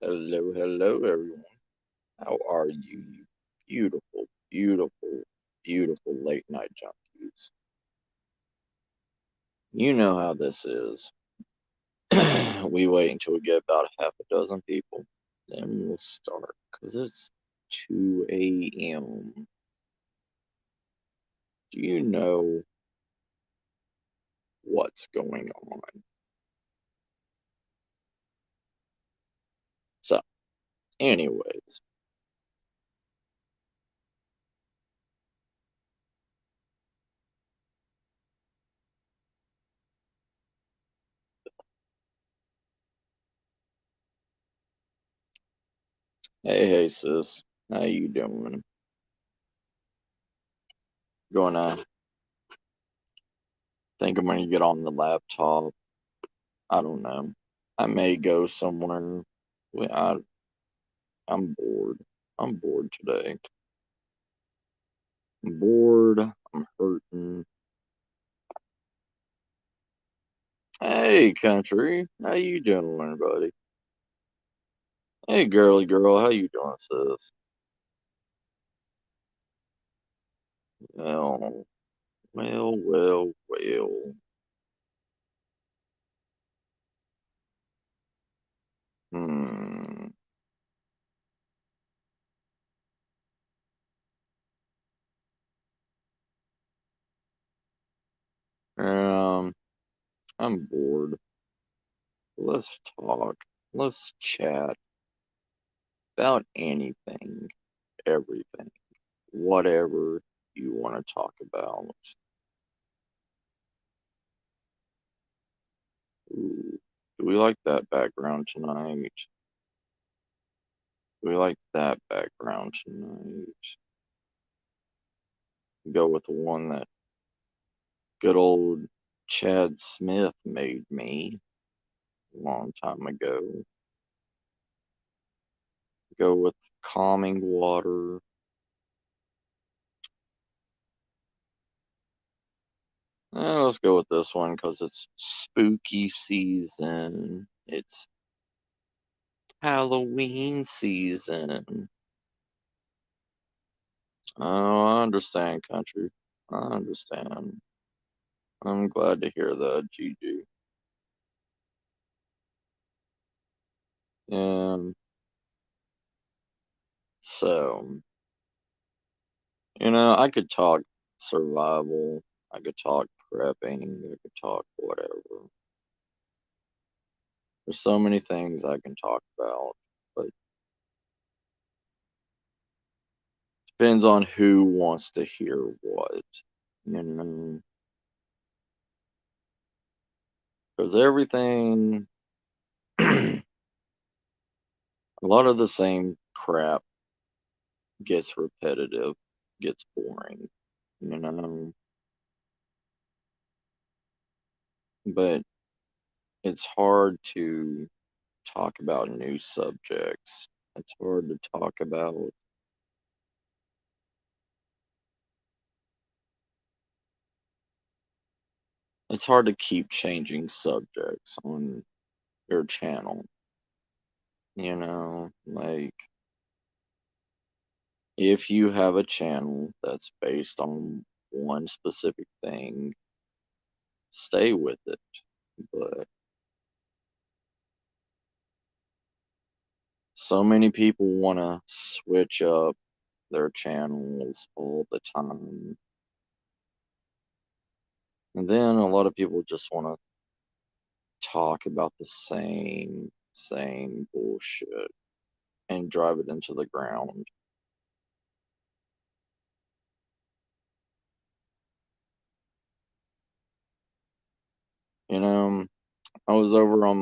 Hello, hello, everyone. How are you, you beautiful, beautiful, beautiful late night junkies? You know how this is. We wait until we get about half a dozen people, then we'll start. Because it's 2 a.m. Do you know what's going on? So, anyways, hey, sis. How you doing? Gonna think I'm gonna get on the laptop. I don't know. I may go somewhere. Well, I'm bored. I'm bored today. I'm bored. I'm hurting. Hey, country. How you doing, buddy? Hey, girly girl. How you doing, sis? Well, well. Hmm. Um, I'm bored. Let's talk. Let's chat about anything, everything, whatever you want to talk about. Ooh, do we like that background tonight? Do we like that background tonight? Go with the one that good old Chad Smith made me a long time ago. Go with calming water. Let's go with this one because it's spooky season. It's Halloween season. Oh, I understand, country. I understand. I'm glad to hear that, Gigi. And so, I could talk survival, I could talk prepping, I could talk whatever. There's so many things I can talk about, but depends on who wants to hear what, you know, because everything, a lot of the same crap gets repetitive, gets boring, you know, but it's hard to talk about new subjects. It's hard to talk about. It's hard to keep changing subjects on your channel, like if you have a channel that's based on one specific thing, stay with it. But so many people want to switch up their channels all the time. And then a lot of people just want to talk about the same bullshit and drive it into the ground. You know, I was over on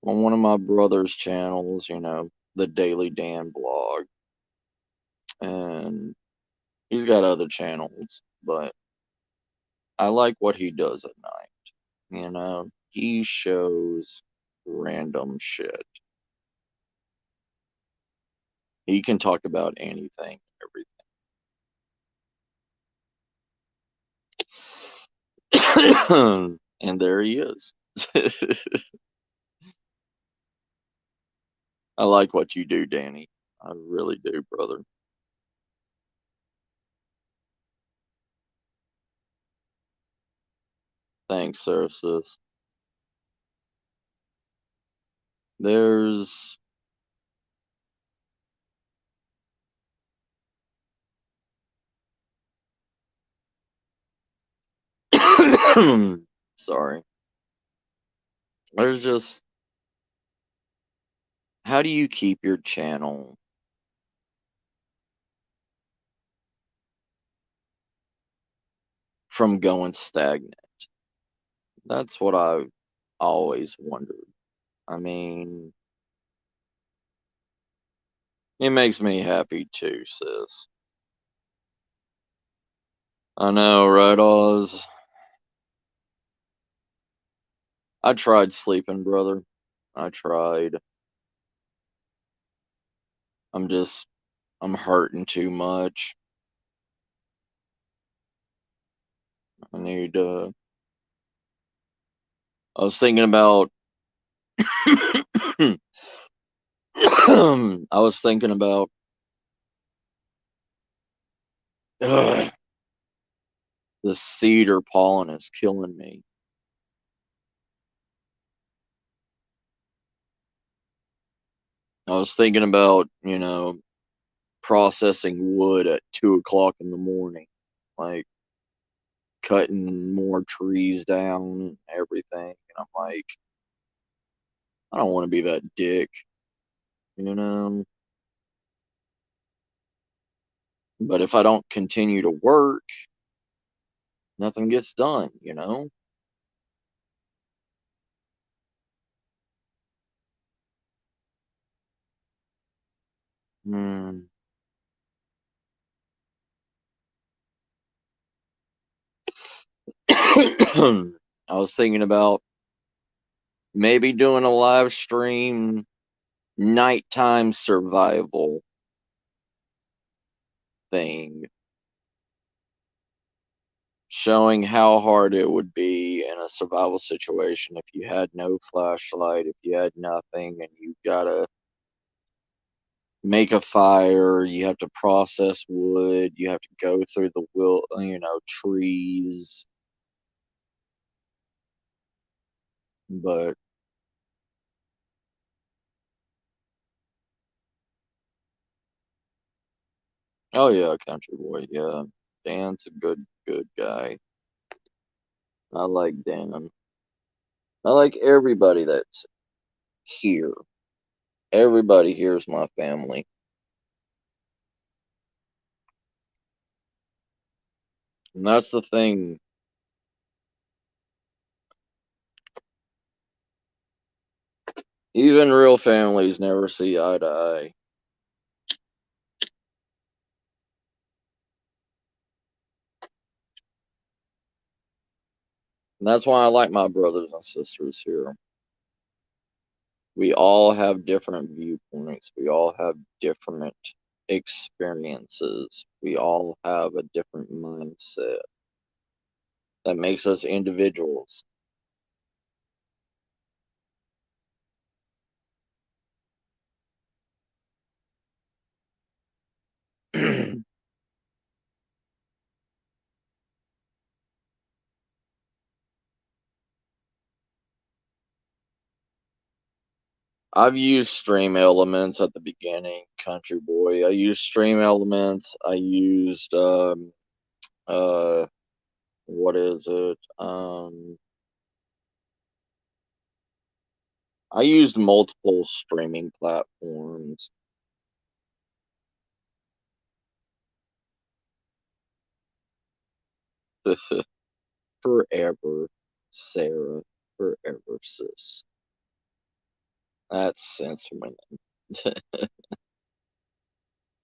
one of my brother's channels, the Daily Dan blog, and he's got other channels, but I like what he does at night. He shows random shit. He can talk about anything, everything. And there he is. I like what you do, Danny. I really do, brother. Thanks, Sarah sis. There's sorry. There's just how do you keep your channel from going stagnant? That's what I've always wondered. I mean, it makes me happy too, sis. I know, right, Oz? I tried sleeping, brother. I tried. I'm just, I'm hurting too much. I need, I was thinking about, I was thinking about, ugh, the cedar pollen is killing me. I was thinking about, processing wood at 2 o'clock in the morning, like cutting more trees down, everything. And I'm like, I don't want to be that dick, you know? But if I don't continue to work, nothing gets done, you know? Hmm. I was thinking about maybe doing a live stream nighttime survival thing, showing how hard it would be in a survival situation if you had no flashlight, if you had nothing, and you gotta make a fire, you have to process wood, you have to go through the trees. But oh yeah, country boy, yeah. Dan's a good guy. I like Dan. I like everybody that's here. Everybody here is my family. And that's the thing. Even real families never see eye to eye. And that's why I like my brothers and sisters here. We all have different viewpoints. We all have different experiences. We all have a different mindset that makes us individuals. I've used Stream Elements at the beginning, Country Boy. I used Stream Elements. I used uh what is it? I used multiple streaming platforms. Forever, Sarah. Forever, sis. That's censorment.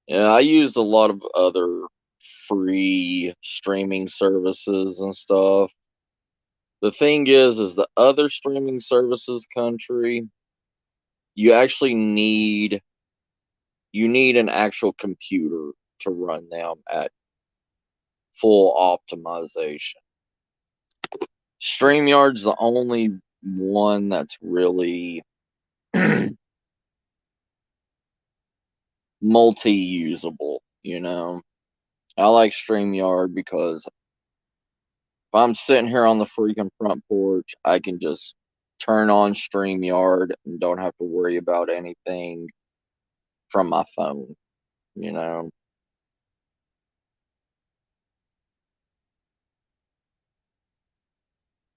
Yeah, I used a lot of other free streaming services and stuff. The thing is the other streaming services, country, you actually need an actual computer to run them at full optimization. StreamYard's the only one that's really multi-usable, you know. I like StreamYard because if I'm sitting here on the freaking front porch, I can just turn on StreamYard and don't have to worry about anything from my phone, you know.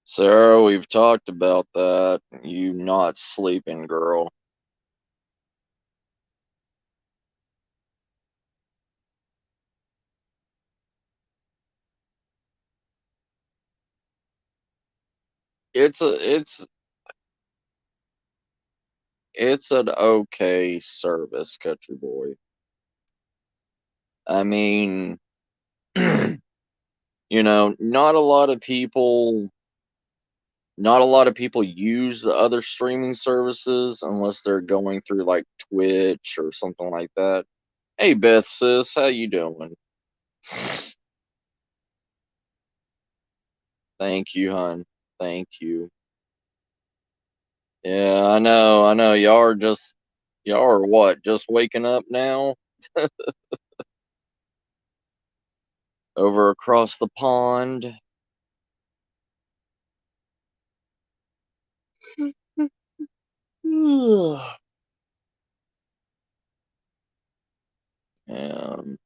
Sarah, we've talked about that. You not sleeping, girl. It's it's an okay service, country boy. I mean, you know, not a lot of people use the other streaming services unless they're going through like Twitch or something like that. Hey Beth sis, how you doing? Thank you, hon. Thank you. Yeah, I know. Y'all are what, just waking up now? Over across the pond. Um,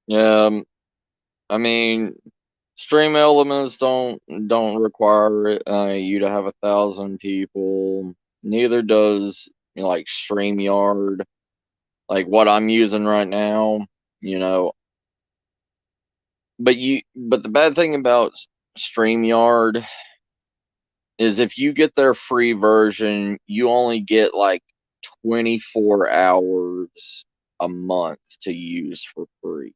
yeah, I mean, Stream Elements don't require you to have 1,000 people. Neither does, you know, like StreamYard, like what I'm using right now. You know, but the bad thing about StreamYard is if you get their free version, you only get like 24 hours a month to use for free.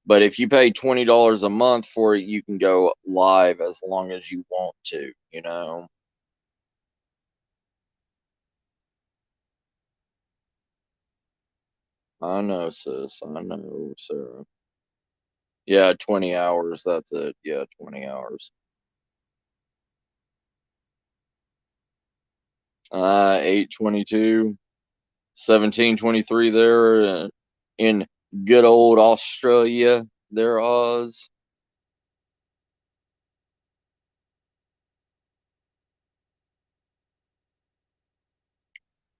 But if you pay $20 a month for it, you can go live as long as you want to, you know. I know, sis. I know, Sarah. Yeah, 20 hours. That's it. Yeah, 20 hours. 8:22, 17:23 there in good old Australia. There, Oz.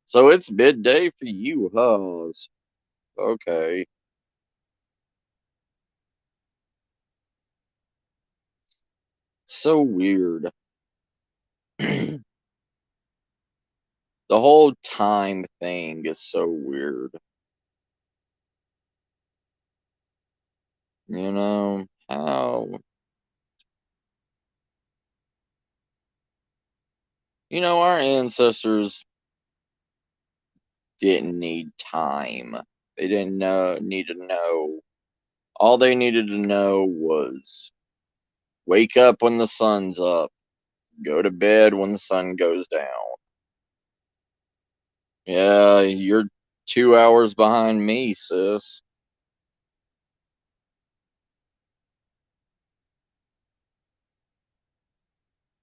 So it's midday for you, huh, Oz? Okay. So weird. The whole time thing is so weird. You know, how, you know, our ancestors didn't need time. They didn't need to know. All they needed to know was wake up when the sun's up, go to bed when the sun goes down. Yeah, you're 2 hours behind me, sis.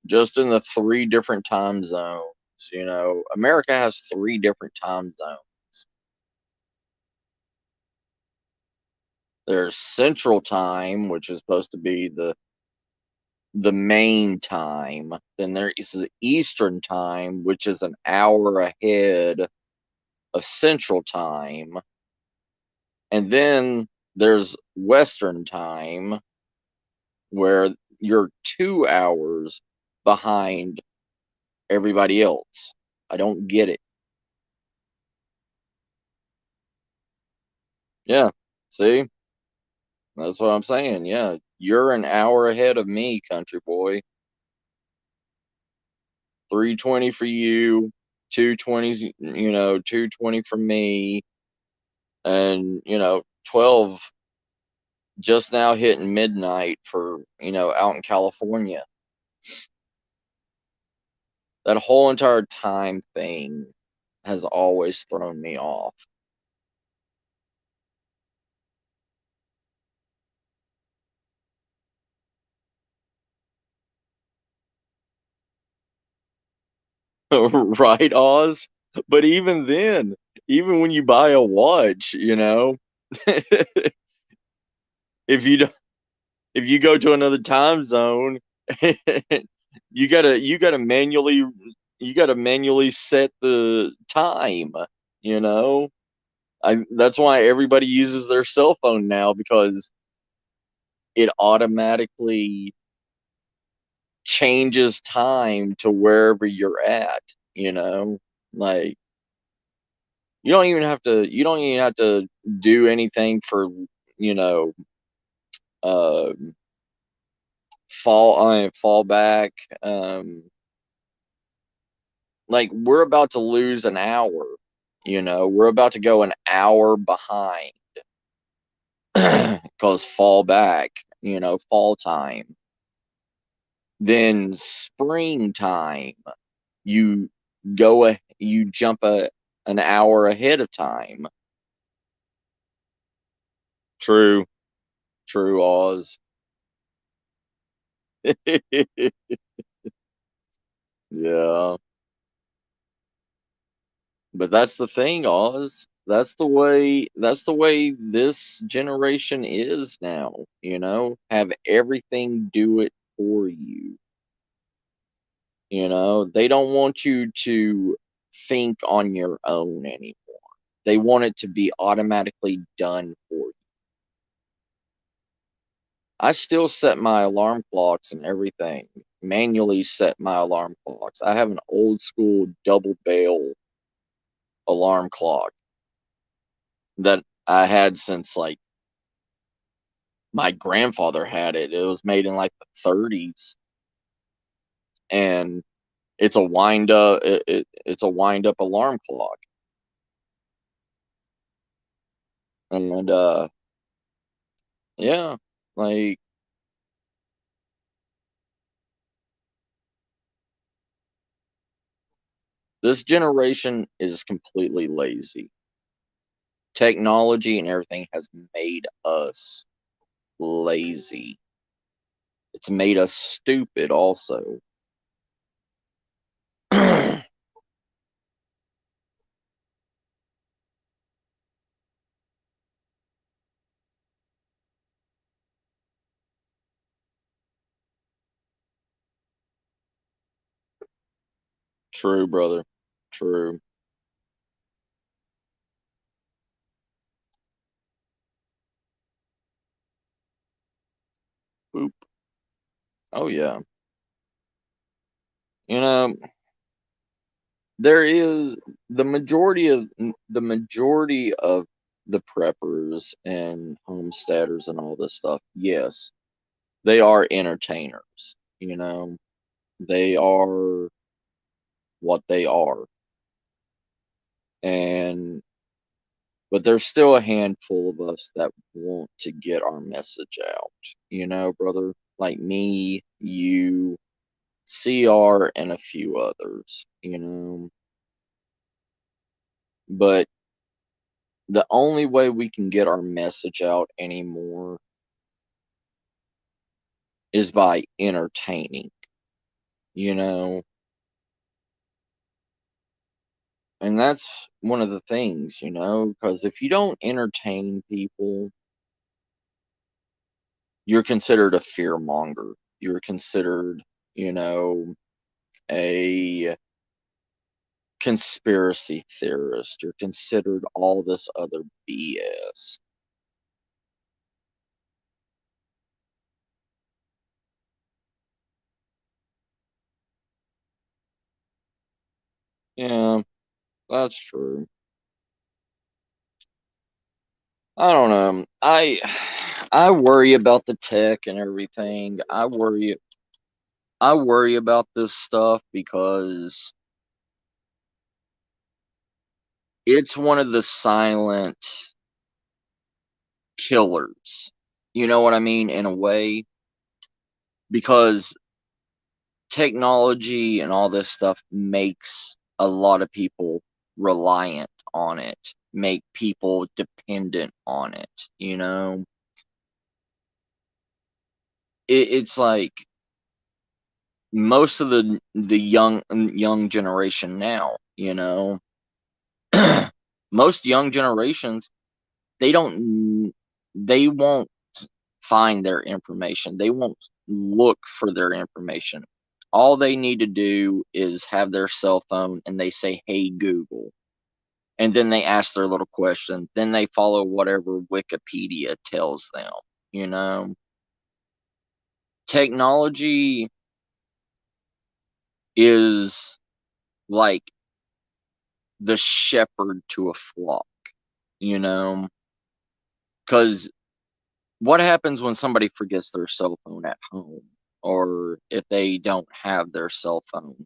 Just in the three different time zones. You know, America has three different time zones. There's Central Time, which is supposed to be the main time. Then there is Eastern Time, which is an hour ahead of Central Time. And then there's Western Time, where you're 2 hours behind everybody else. I don't get it. Yeah, see? That's what I'm saying. Yeah, you're an hour ahead of me, country boy. 3:20 for you, 2:20, you know, 2:20 for me, and you know, 12 just now hitting midnight for, you know, out in California. That whole entire time thing has always thrown me off. Right, Oz? But even then, even when you buy a watch, if you don't if you go to another time zone, you gotta manually set the time, you know? That's why everybody uses their cell phone now because it automatically changes time to wherever you're at, you know? Like, you don't even have to do anything for, you know, um, fall back, um, like, we're about to lose an hour, we're about to go an hour behind because fall back, fall time. Then springtime, you jump an hour ahead of time. True, true, Oz. Yeah, but that's the thing, Oz. That's the way this generation is now, Have everything do it for you. They don't want you to think on your own anymore. They want it to be automatically done for you. I still set my alarm clocks and everything, manually set my alarm clocks. I have an old school double bell alarm clock that I had since like my grandfather had it. It was made in like the 30s, and it's a wind up alarm clock. And yeah, like this generation is completely lazy. Technology and everything has made us lazy. It's made us stupid also. True, brother. True. Boop. Oh yeah. You know, there is the majority of the preppers and homesteaders and all this stuff. Yes, they are entertainers. They are what they are, and but there's still a handful of us that want to get our message out. Brother, like me, you, CR, and a few others. But the only way we can get our message out anymore is by entertaining, you know? And that's one of the things, because if you don't entertain people, you're considered a fear monger. You're considered, a conspiracy theorist. You're considered all this other BS. Yeah, that's true. I don't know. I worry about the tech and everything. I worry about this stuff because it's one of the silent killers. You know what I mean? In a way, because technology and all this stuff makes a lot of people reliant on it, make people dependent on it. You know, it's like most of the young generation now, you know, most young generations, they don't they won't find their information. They won't look for their information. All they need to do is have their cell phone and they say, "Hey Google." And then they ask their little question. Then they follow whatever Wikipedia tells them, you know. Technology is like the shepherd to a flock, you know, because what happens when somebody forgets their cell phone at home or if they don't have their cell phone?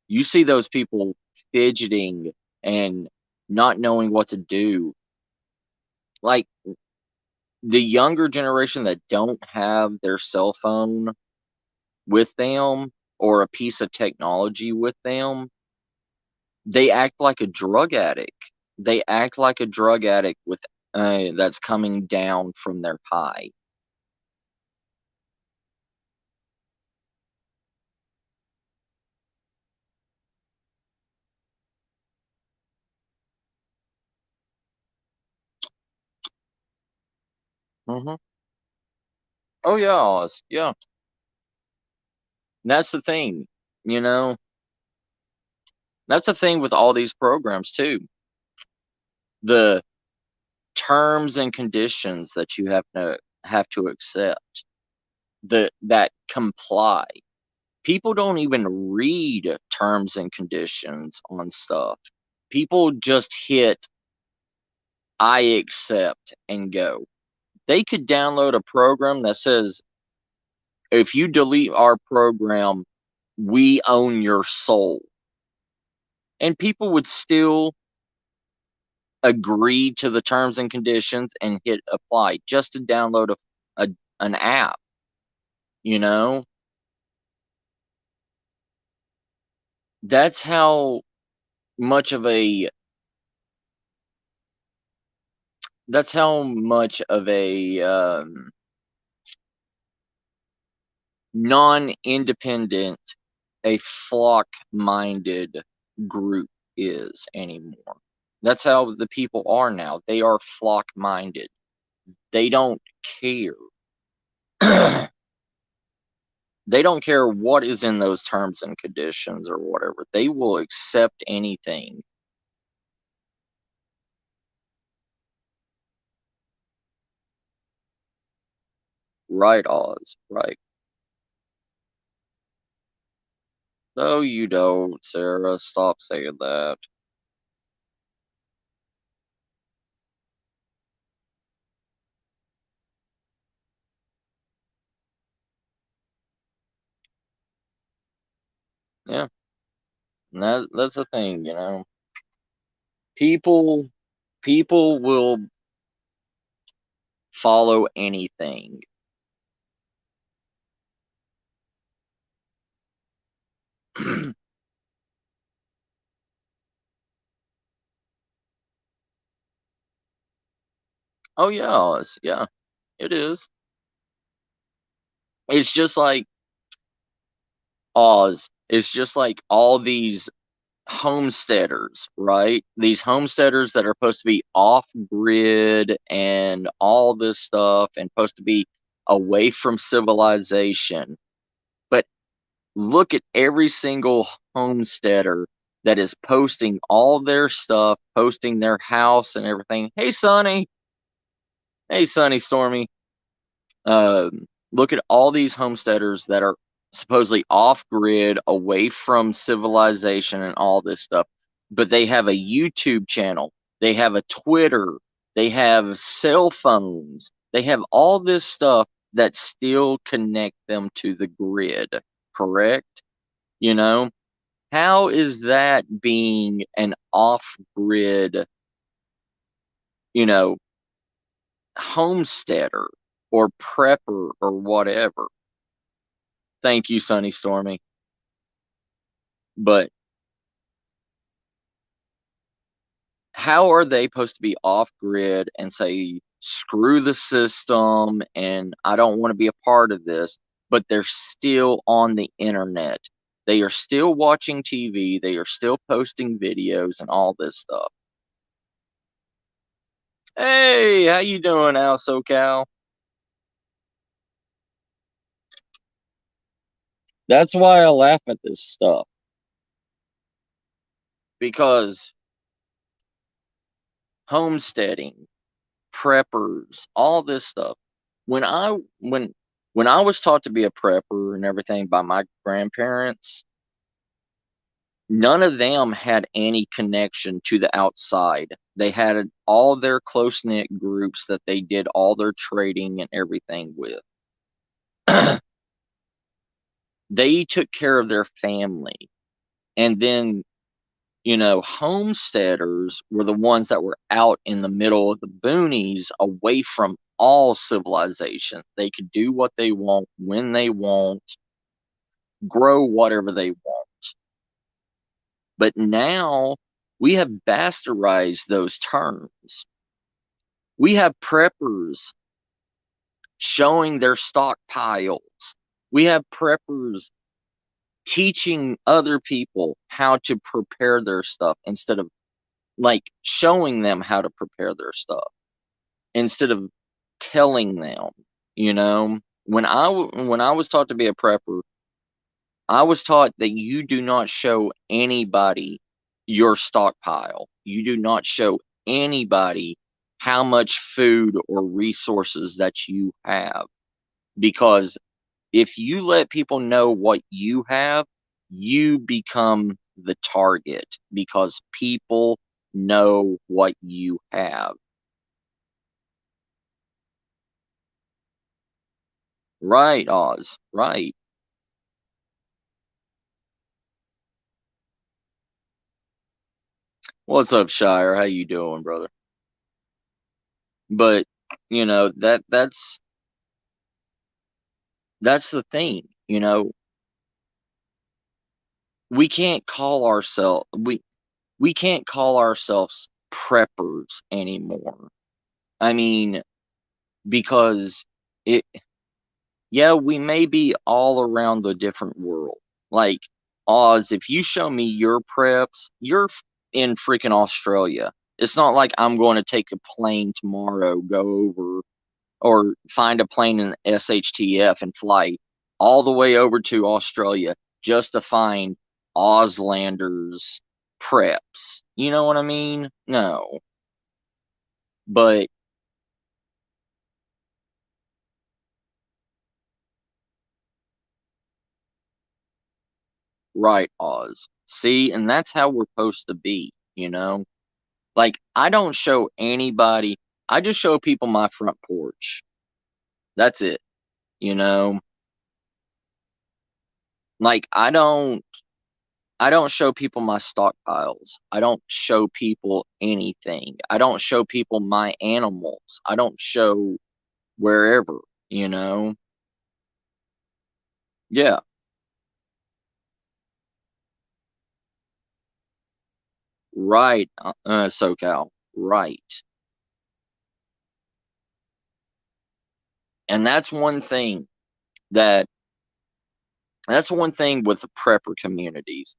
You see those people fidgeting and not knowing what to do. Like the younger generation that don't have their cell phone with them or a piece of technology with them, they act like a drug addict. They act like a drug addict with that's coming down from their high. Hmm. Oh yeah, Oz. Yeah, that's the thing. You know, that's the thing with all these programs too. The terms and conditions that you have to accept that comply. People don't even read terms and conditions on stuff. People just hit I accept and go. They could download a program that says if you delete our program, we own your soul. And people would still agree to the terms and conditions and hit apply just to download a an app, you know? That's how much of a that's how much of a non-independent a flock-minded group is anymore. That's how the people are now. They are flock-minded. They don't care. They don't care what is in those terms and conditions or whatever. They will accept anything. Right, Oz. Right. No, you don't, Sarah. Stop saying that. Yeah, and that's the thing, you know. People people will follow anything. Oh yeah, Oz. Yeah, it is. It's just like Oz. It's just like all these homesteaders, right? These homesteaders that are supposed to be off grid and all this stuff and supposed to be away from civilization. But look at every single homesteader that is posting all their stuff, posting their house and everything. Hey, Sonny. Hey, Sonny Stormy. Look at all these homesteaders that are supposedly off grid, away from civilization and all this stuff, but they have a YouTube channel, they have a Twitter, they have cell phones, they have all this stuff that still connect them to the grid, correct? You know, how is that being an off grid, you know, homesteader or prepper or whatever? Thank you, Sunny Stormy. But how are they supposed to be off grid and say, screw the system and I don't want to be a part of this? but they're still on the internet. They are still watching TV. They are still posting videos and all this stuff. Hey, how you doing, Al SoCal? That's why I laugh at this stuff. Because homesteading, preppers, all this stuff. When I when when I was taught to be a prepper and everything by my grandparents, none of them had any connection to the outside. They had all their close knit groups that they did all their trading and everything with. They took care of their family. And then, homesteaders were the ones that were out in the middle of the boonies away from all civilization. They could do what they want when they want, grow whatever they want. But now we have bastardized those terms. We have preppers showing their stockpiles. We have preppers teaching other people how to prepare their stuff instead of like showing them how to prepare their stuff instead of telling them, when I was taught to be a prepper, I was taught that you do not show anybody your stockpile. You do not show anybody how much food or resources that you have. Because if you let people know what you have, you become the target because people know what you have. Right, Oz. Right. What's up, Shire? How you doing, brother? But that's the thing. We can't call ourselves we can't call ourselves preppers anymore. I mean, because it yeah, we may be all around the different world. Like Oz, if you show me your preps, you're in freaking Australia. It's not like I'm going to take a plane tomorrow, go over or find a plane in SHTF and fly all the way over to Australia just to find Auslanders preps. You know what I mean? No. But right, Oz. See, and that's how we're supposed to be. Like I don't show anybody, I just show people my front porch. That's it, you know? Like I don't show people my stockpiles. I don't show people anything. I don't show people my animals. I don't show wherever, you know? Yeah, right, SoCal, right. And that that's one thing with the prepper communities.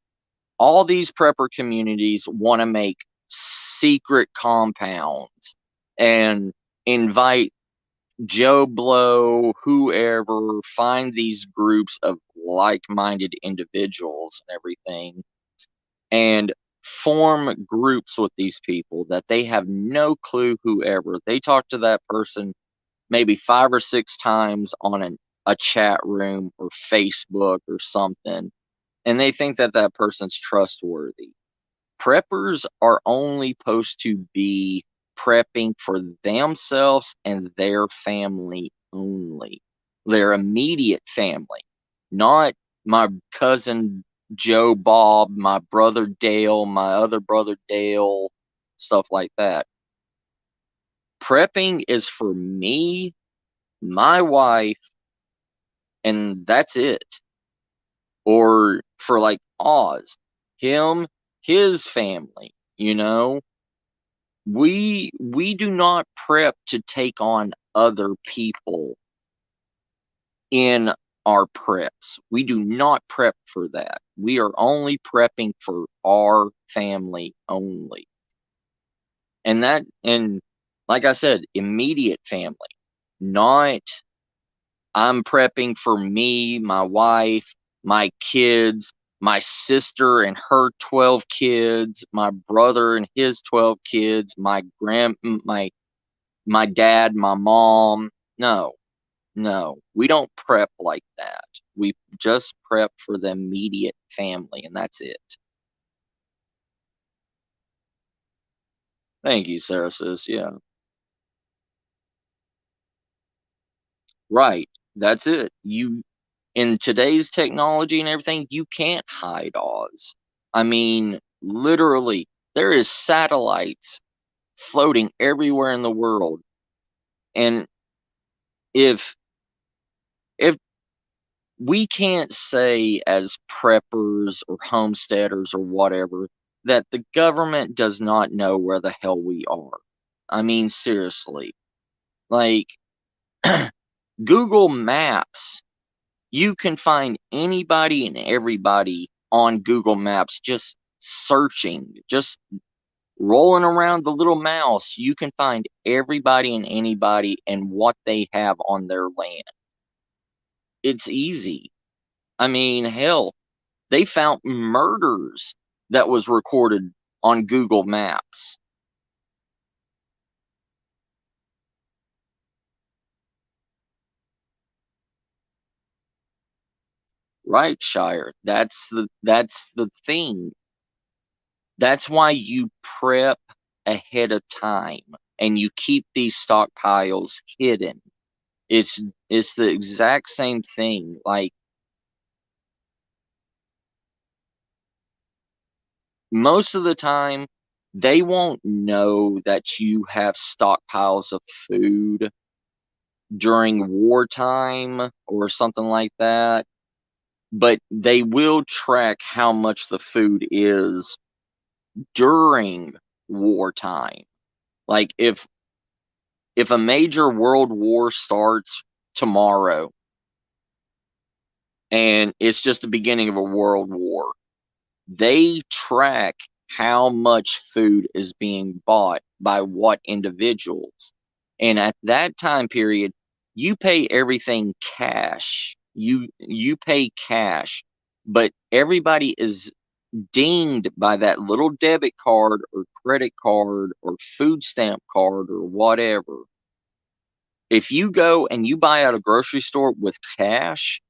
All these prepper communities want to make secret compounds and invite Joe Blow, whoever, find these groups of like minded individuals and everything, and form groups with these people that they have no clue whoever. They talk to that person maybe 5 or 6 times on a chat room or Facebook or something, and they think that that person's trustworthy. Preppers are only supposed to be prepping for themselves and their family only, their immediate family, not my cousin Joe Bob, my brother Dale, my other brother Dale, stuff like that. Prepping is for me, my wife, and that's it. Or for like Oz, him, his family. We do not prep to take on other people in our preps. We do not prep for that. We are only prepping for our family only. And like I said, immediate family, not I'm prepping for me, my wife, my kids, my sister and her 12 kids, my brother and his 12 kids, my dad, my mom. No, no, we don't prep like that. We just prep for the immediate family, and that's it. Thank you, Sarah says. Yeah, right. That's it. In today's technology and everything, you can't hide Oz. I mean, literally, there is satellites floating everywhere in the world, and if if we can't say as preppers or homesteaders or whatever that the government does not know where the hell we are. I mean, seriously. Like, Google Maps, you can find anybody and everybody on Google Maps just searching, just rolling around the little mouse. You can find everybody and anybody and what they have on their land. It's easy. I mean, hell, they found murders that was recorded on Google Maps. Right, Shire. That's the thing. That's why you prep ahead of time and you keep these stockpiles hidden. It's it's the exact same thing. Like, most of the time they won't know that you have stockpiles of food during wartime or something like that, but they will track how much the food is during wartime. Like, if a major world war starts tomorrow and it's just the beginning of a world war, they track how much food is being bought by what individuals. And at that time period, you pay everything cash. You pay cash, but everybody is dinged by that little debit card or credit card or food stamp card or whatever. If you go and you buy at a grocery store with cash,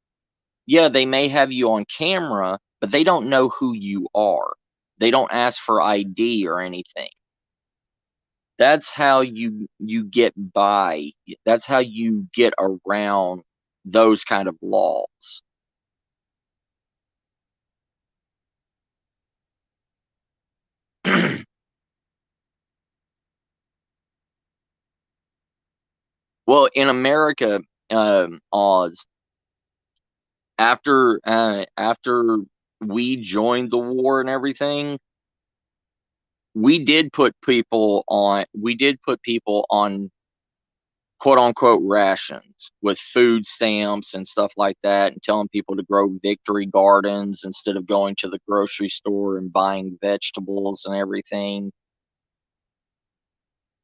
yeah, they may have you on camera, but they don't know who you are. They don't ask for ID or anything. That's how you get by. That's how you get around those kind of laws. Well, in America, Oz, after we joined the war and everything, we did put people on quote unquote rations with food stamps and stuff like that, and telling people to grow victory gardens instead of going to the grocery store and buying vegetables and everything.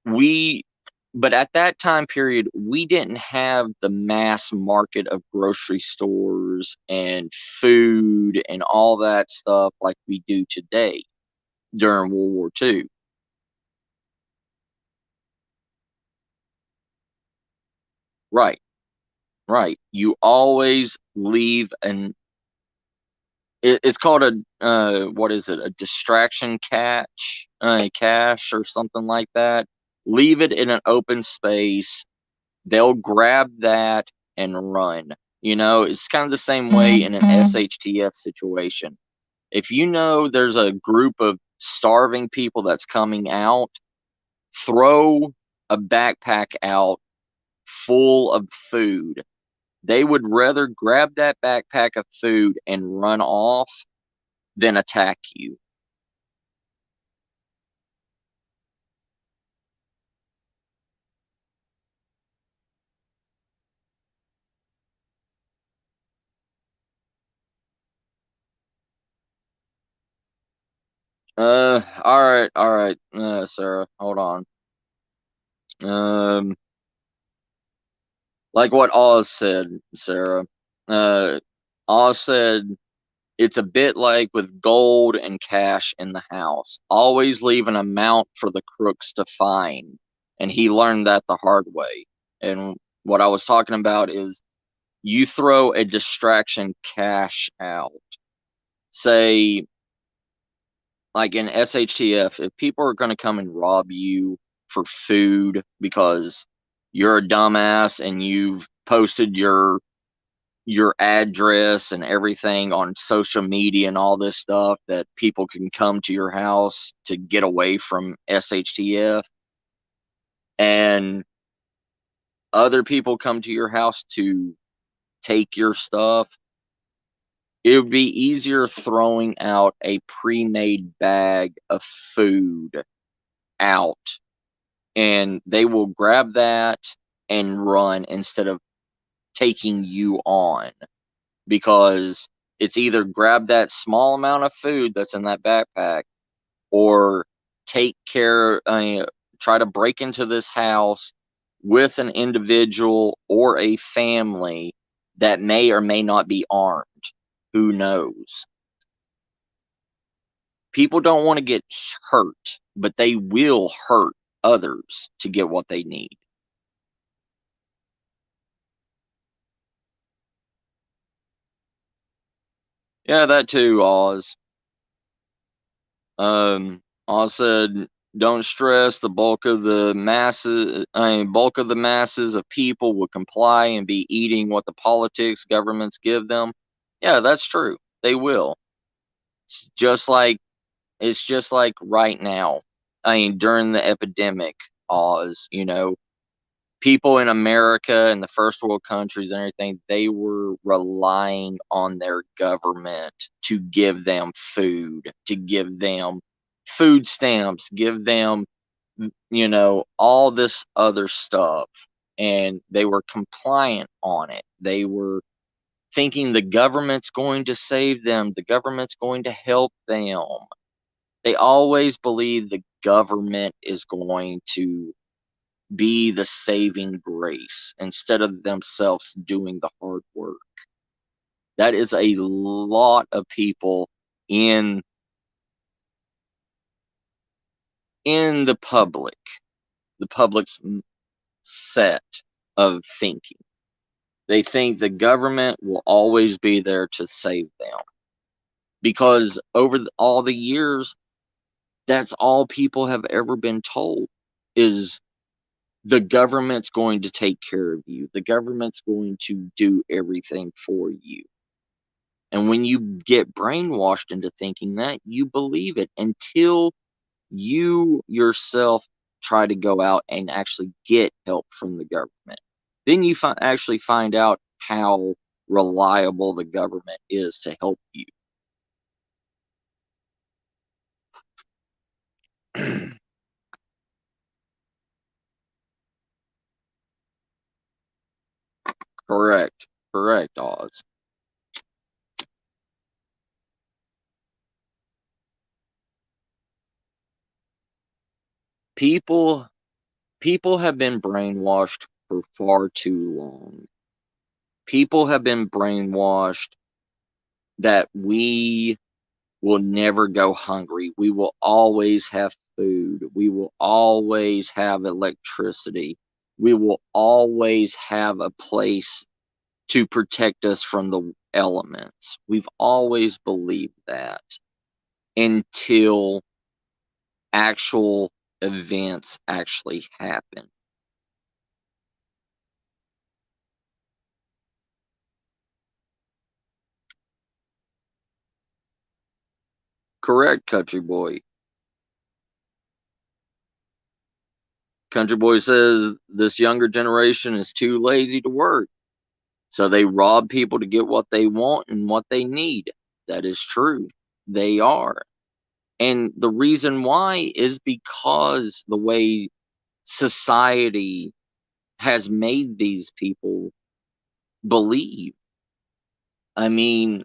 We but at that time period, we didn't have the mass market of grocery stores and food and all that stuff like we do today during World War II. Right, right. You always leave it's called a what is it? A distraction cache or something like that. Leave it in an open space. They'll grab that and run. It's kind of the same way in an SHTF situation. If you know there's a group of starving people that's coming out, throw a backpack out full of food. They would rather grab that backpack of food and run off than attack you. all right, Sarah, hold on. Um, like what Oz said, Sarah. Uh, Oz said it's a bit like with gold and cash in the house. Always leave an amount for the crooks to find. And he learned that the hard way. And what I was talking about is you throw a distraction cash out. Say, like in SHTF, if people are going to come and rob you for food because you're a dumbass and you've posted your address and everything on social media and all this stuff that people can come to your house to get away from SHTF, and other people come to your house to take your stuff, it would be easier throwing out a pre-made bag of food out, and they will grab that and run instead of taking you on, because it's either grab that small amount of food that's in that backpack or take care, try to break into this house with an individual or a family that may or may not be armed. Who knows? People don't want to get hurt, but they will hurt others to get what they need. Yeah, that too, Oz. Oz said, "Don't stress. The bulk of the masses of people will comply and be eating what the politics governments give them." Yeah, that's true. They will. It's just like it's just like right now. During the epidemic, Oz, people in America and the first world countries and everything, they were relying on their government to give them food, to give them food stamps, give them, all this other stuff. And they were compliant on it. They were thinking the government's going to save them, the government's going to help them. They always believe the government is going to be the saving grace instead of themselves doing the hard work. That is a lot of people in the public's set of thinking. They think the government will always be there to save them because over all the years, that's all people have ever been told is the government's going to take care of you. The government's going to do everything for you. And when you get brainwashed into thinking that, you believe it until you yourself try to go out and actually get help from the government. Then you actually find out how reliable the government is to help you. Correct. Correct, Oz. People people have been brainwashed for far too long. People have been brainwashed that we will never go hungry. We will always have food. We will always have electricity. We will always have a place to protect us from the elements. We've always believed that until actual events actually happen. Correct, Country Boy. Country Boy says this younger generation is too lazy to work. So they rob people to get what they want and what they need. That is true. They are. And the reason why is because the way society has made these people believe. I mean,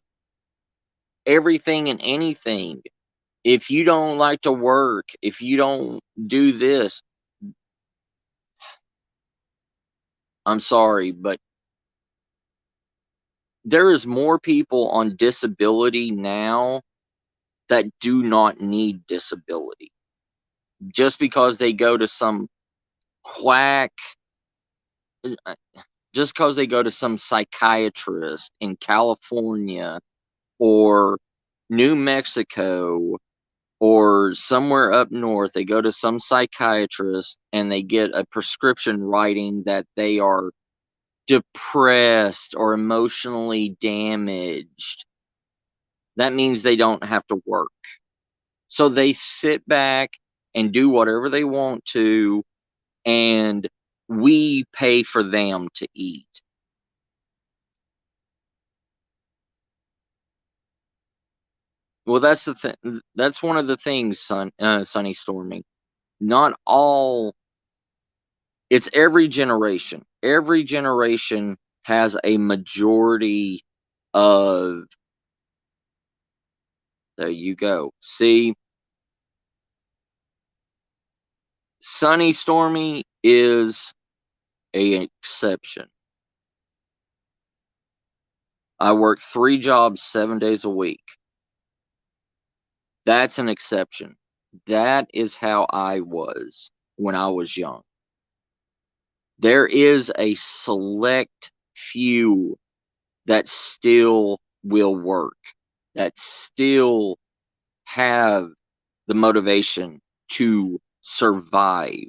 everything and anything. if you don't like to work, if you don't do this, I'm sorry, but there is more people on disability now that do not need disability. Just because they go to some quack, just because they go to some psychiatrist in California or New Mexico or somewhere up north, they go to some psychiatrist and they get a prescription writing that they are depressed or emotionally damaged. That means they don't have to work. So they sit back and do whatever they want to, and we pay for them to eat. Well, that's the thing. That's one of the things, Sunny Stormy. Not all. It's every generation. Every generation has a majority of. There you go. See, Sunny Stormy is an exception. I work 3 jobs 7 days a week. That's an exception. That is how I was when I was young. There is a select few that still will work, that still have the motivation to survive,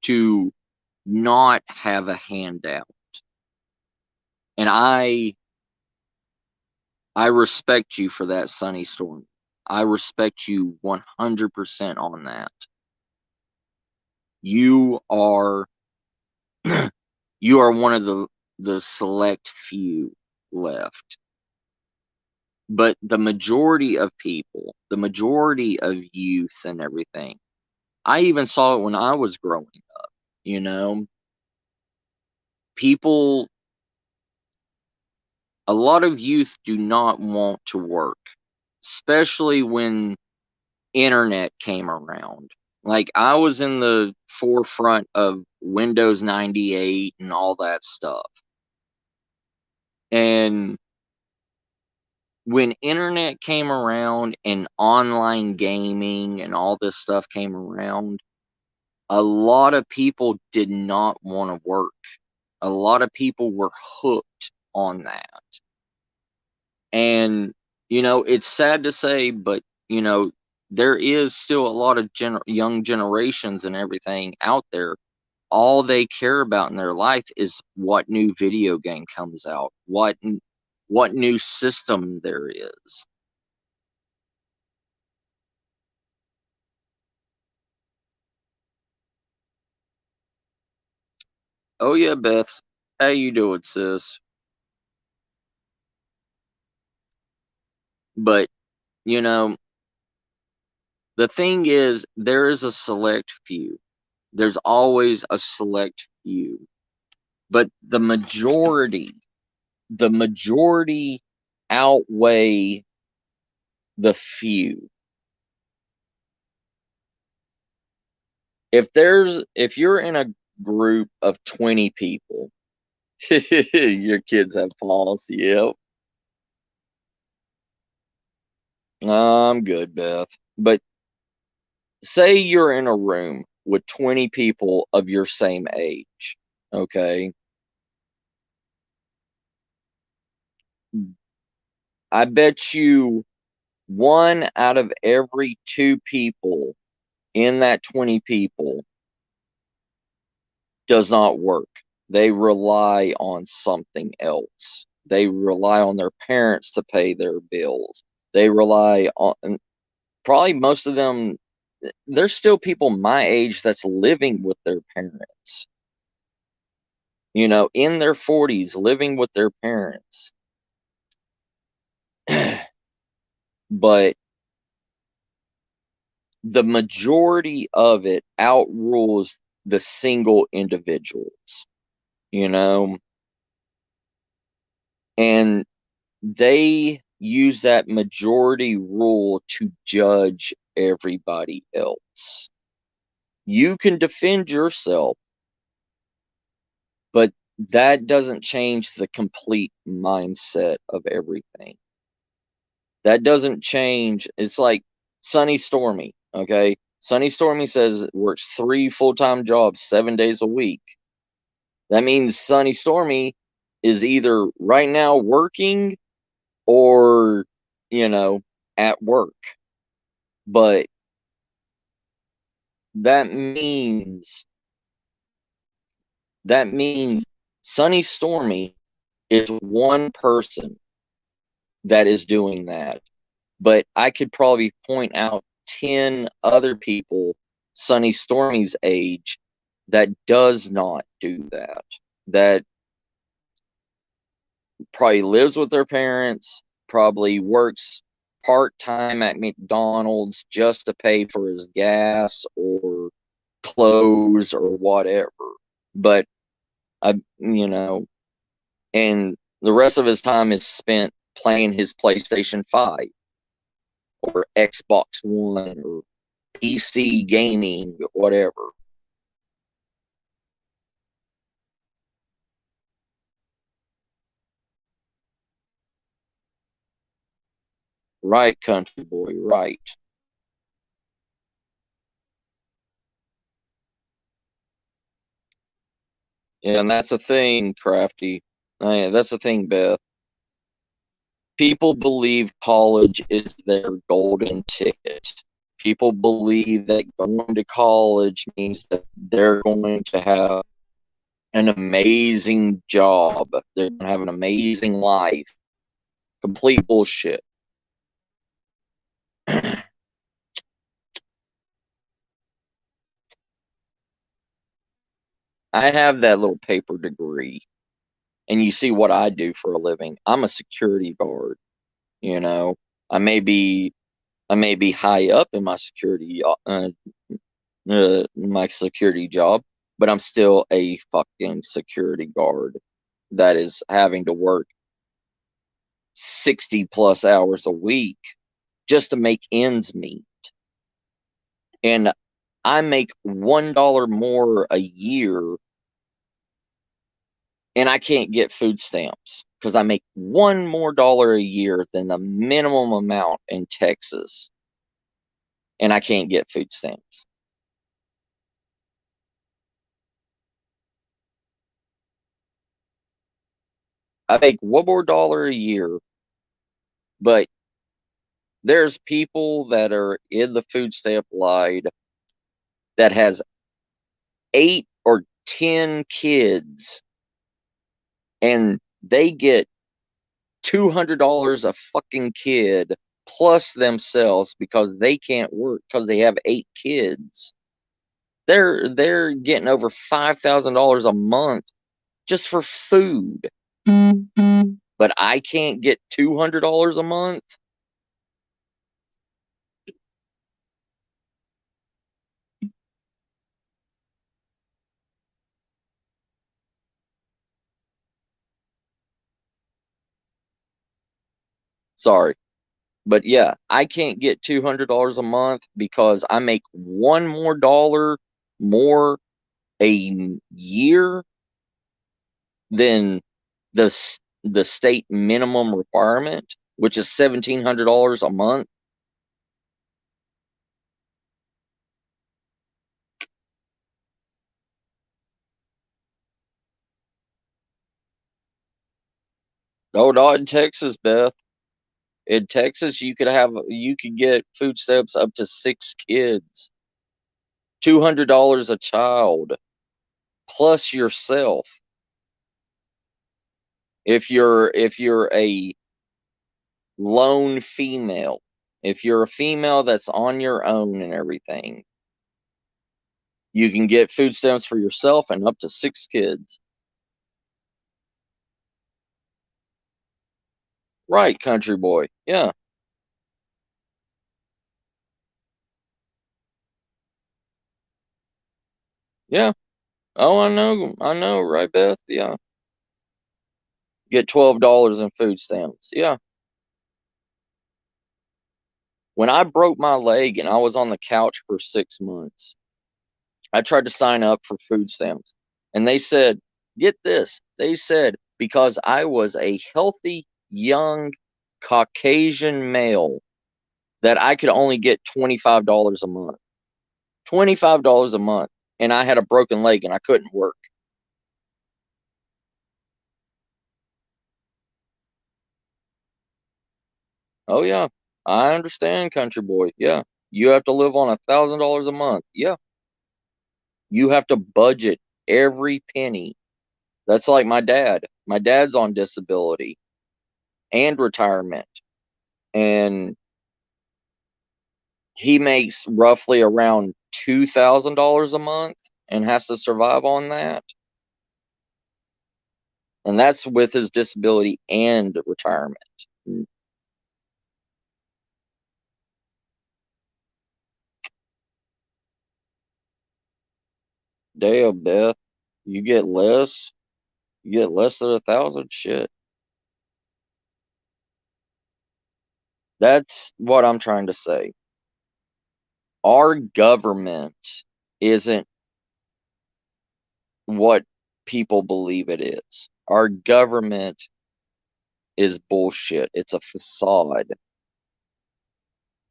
to not have a handout. And I respect you for that, Sunny Storm. I respect you 100% on that. You are you are one of the select few left. But the majority of people, the majority of youth and everything, I even saw it when I was growing up, you know. People, a lot of youth do not want to work, especially when internet came around. Like I was in the forefront of Windows 98 and all that stuff. And when internet came around and online gaming and all this stuff came around, a lot of people did not want to work. A lot of people were hooked on that. And, it's sad to say, but, there is still a lot of young generations and everything out there. All they care about in their life is what new video game comes out, what new system there is. Oh yeah, Beth. How you doing, sis? But, you know, the thing is, there is a select few. There's always a select few. But the majority outweigh the few. If you're in a group of 20 people, your kids have policy, yep. I'm good, Beth. But say you're in a room with 20 people of your same age, okay? I bet you 1 out of every 2 people in that 20 people does not work. They rely on something else. They rely on their parents to pay their bills. They rely on, probably most of them, there's still people my age that's living with their parents, in their 40s, living with their parents. But the majority of it outrules the single individuals, you know, and they use that majority rule to judge everybody else. You can defend yourself, but that doesn't change the complete mindset of everything. That doesn't change. It's like Sunny Stormy, okay? Sunny Stormy says works 3 full-time jobs 7 days a week. That means Sunny Stormy is either right now working or, at work. But that means Sunny Stormy is one person that is doing that. But I could probably point out 10 other people Sunny Stormy's age that does not do that. That probably lives with their parents, probably works part-time at McDonald's just to pay for his gas or clothes or whatever. But and the rest of his time is spent playing his PlayStation 5 or Xbox One or PC gaming, whatever. Right, country boy, right. Yeah, and that's the thing, Crafty. Yeah, that's the thing, Beth. People believe college is their golden ticket. People believe that going to college means that they're going to have an amazing job. They're going to have an amazing life. Complete bullshit. I have that little paper degree, and you see what I do for a living. I'm a security guard. You know, I may be high up in my security job, but I'm still a fucking security guard that is having to work 60 plus hours a week just to make ends meet. And I make $1 more a year and I can't get food stamps because I make $1 more a year than the minimum amount in Texas. And I can't get food stamps. I make $1 more a year, but there's people that are in the food stamp line that has 8 or 10 kids and they get $200 a fucking kid plus themselves because they can't work because they have 8 kids. They're getting over $5,000 a month just for food. But I can't get $200 a month. Sorry. But yeah, I can't get $200 a month because I make $1 more a year than the state minimum requirement, which is $1,700 a month. No, not in Texas, Beth. In Texas, you could get food stamps up to 6 kids, $200 a child, plus yourself. If you're a lone female, if you're a female that's on your own and everything, you can get food stamps for yourself and up to 6 kids. Right, country boy. Yeah, yeah. Oh, I know, right, Beth? Yeah. Get $12 in food stamps. Yeah. When I broke my leg and I was on the couch for 6 months, I tried to sign up for food stamps. And they said, get this, they said, because I was a healthy, young, Caucasian male, that I could only get $25 a month. $25 a month. And I had a broken leg and I couldn't work. Oh, yeah. I understand, country boy. Yeah. You have to live on $1,000 a month. Yeah. You have to budget every penny. That's like my dad. My dad's on disability and retirement. And he makes roughly around $2,000 a month and has to survive on that. And that's with his disability and retirement. Damn, Beth, you get less. You get less than 1,000. Shit. That's what I'm trying to say. Our government isn't what people believe it is. Our government is bullshit. It's a facade.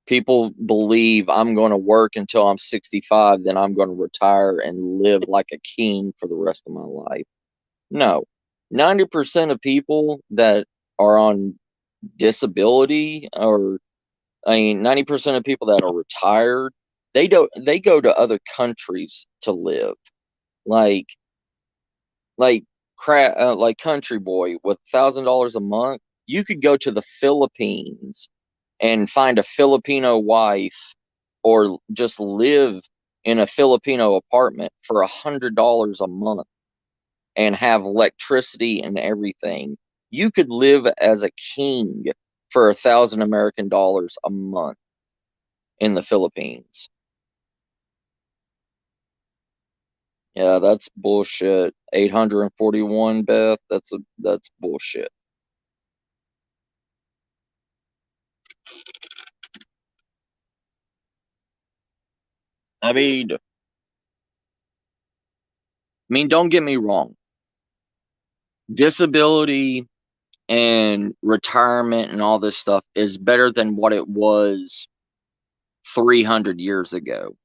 People believe I'm going to work until I'm 65, then I'm going to retire and live like a king for the rest of my life. No. 90% of people that are on disability, or I mean 90% of people that are retired, they go to other countries to live. Like like like country boy with $1,000 a month, you could go to the Philippines and find a Filipino wife, or just live in a Filipino apartment for $100 a month and have electricity and everything. You could live as a king for $1,000 American a month in the Philippines. Yeah, that's bullshit. 841, Beth. That's bullshit. I mean, don't get me wrong. Disability and retirement and all this stuff is better than what it was 300 years ago,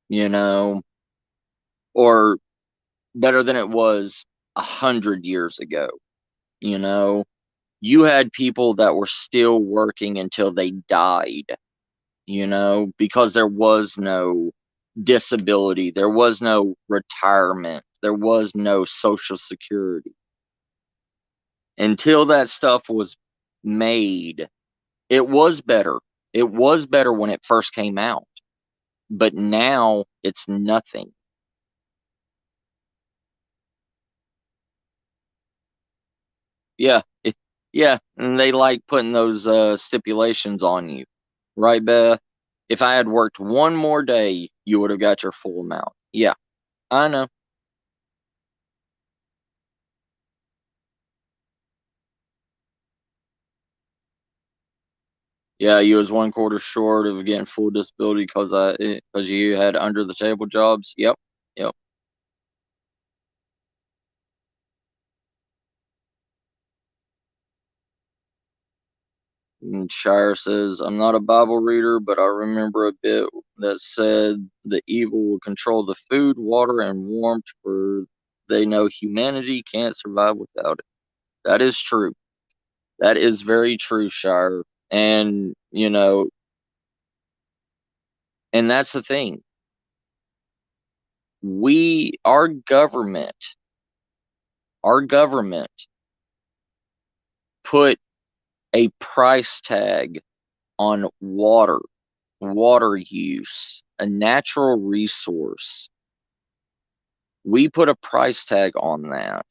you know, or better than it was 100 years ago, you know. You had people that were still working until they died, because there was no disability, there was no retirement, there was no social security. Until that stuff was made, it was better. It was better when it first came out, but now it's nothing. Yeah, yeah, and they like putting those stipulations on you, right, Beth? If I had worked one more day, you would have got your full amount. Yeah, I know. Yeah, you was 1/4 short of getting full disability because you had under the table jobs. Yep, yep. And Shire says, I'm not a Bible reader, but I remember a bit that said the evil will control the food, water, and warmth, for they know humanity can't survive without it. That is true. That is very true, Shire. And, and that's the thing. Our government put a price tag on water use, a natural resource. We put a price tag on that.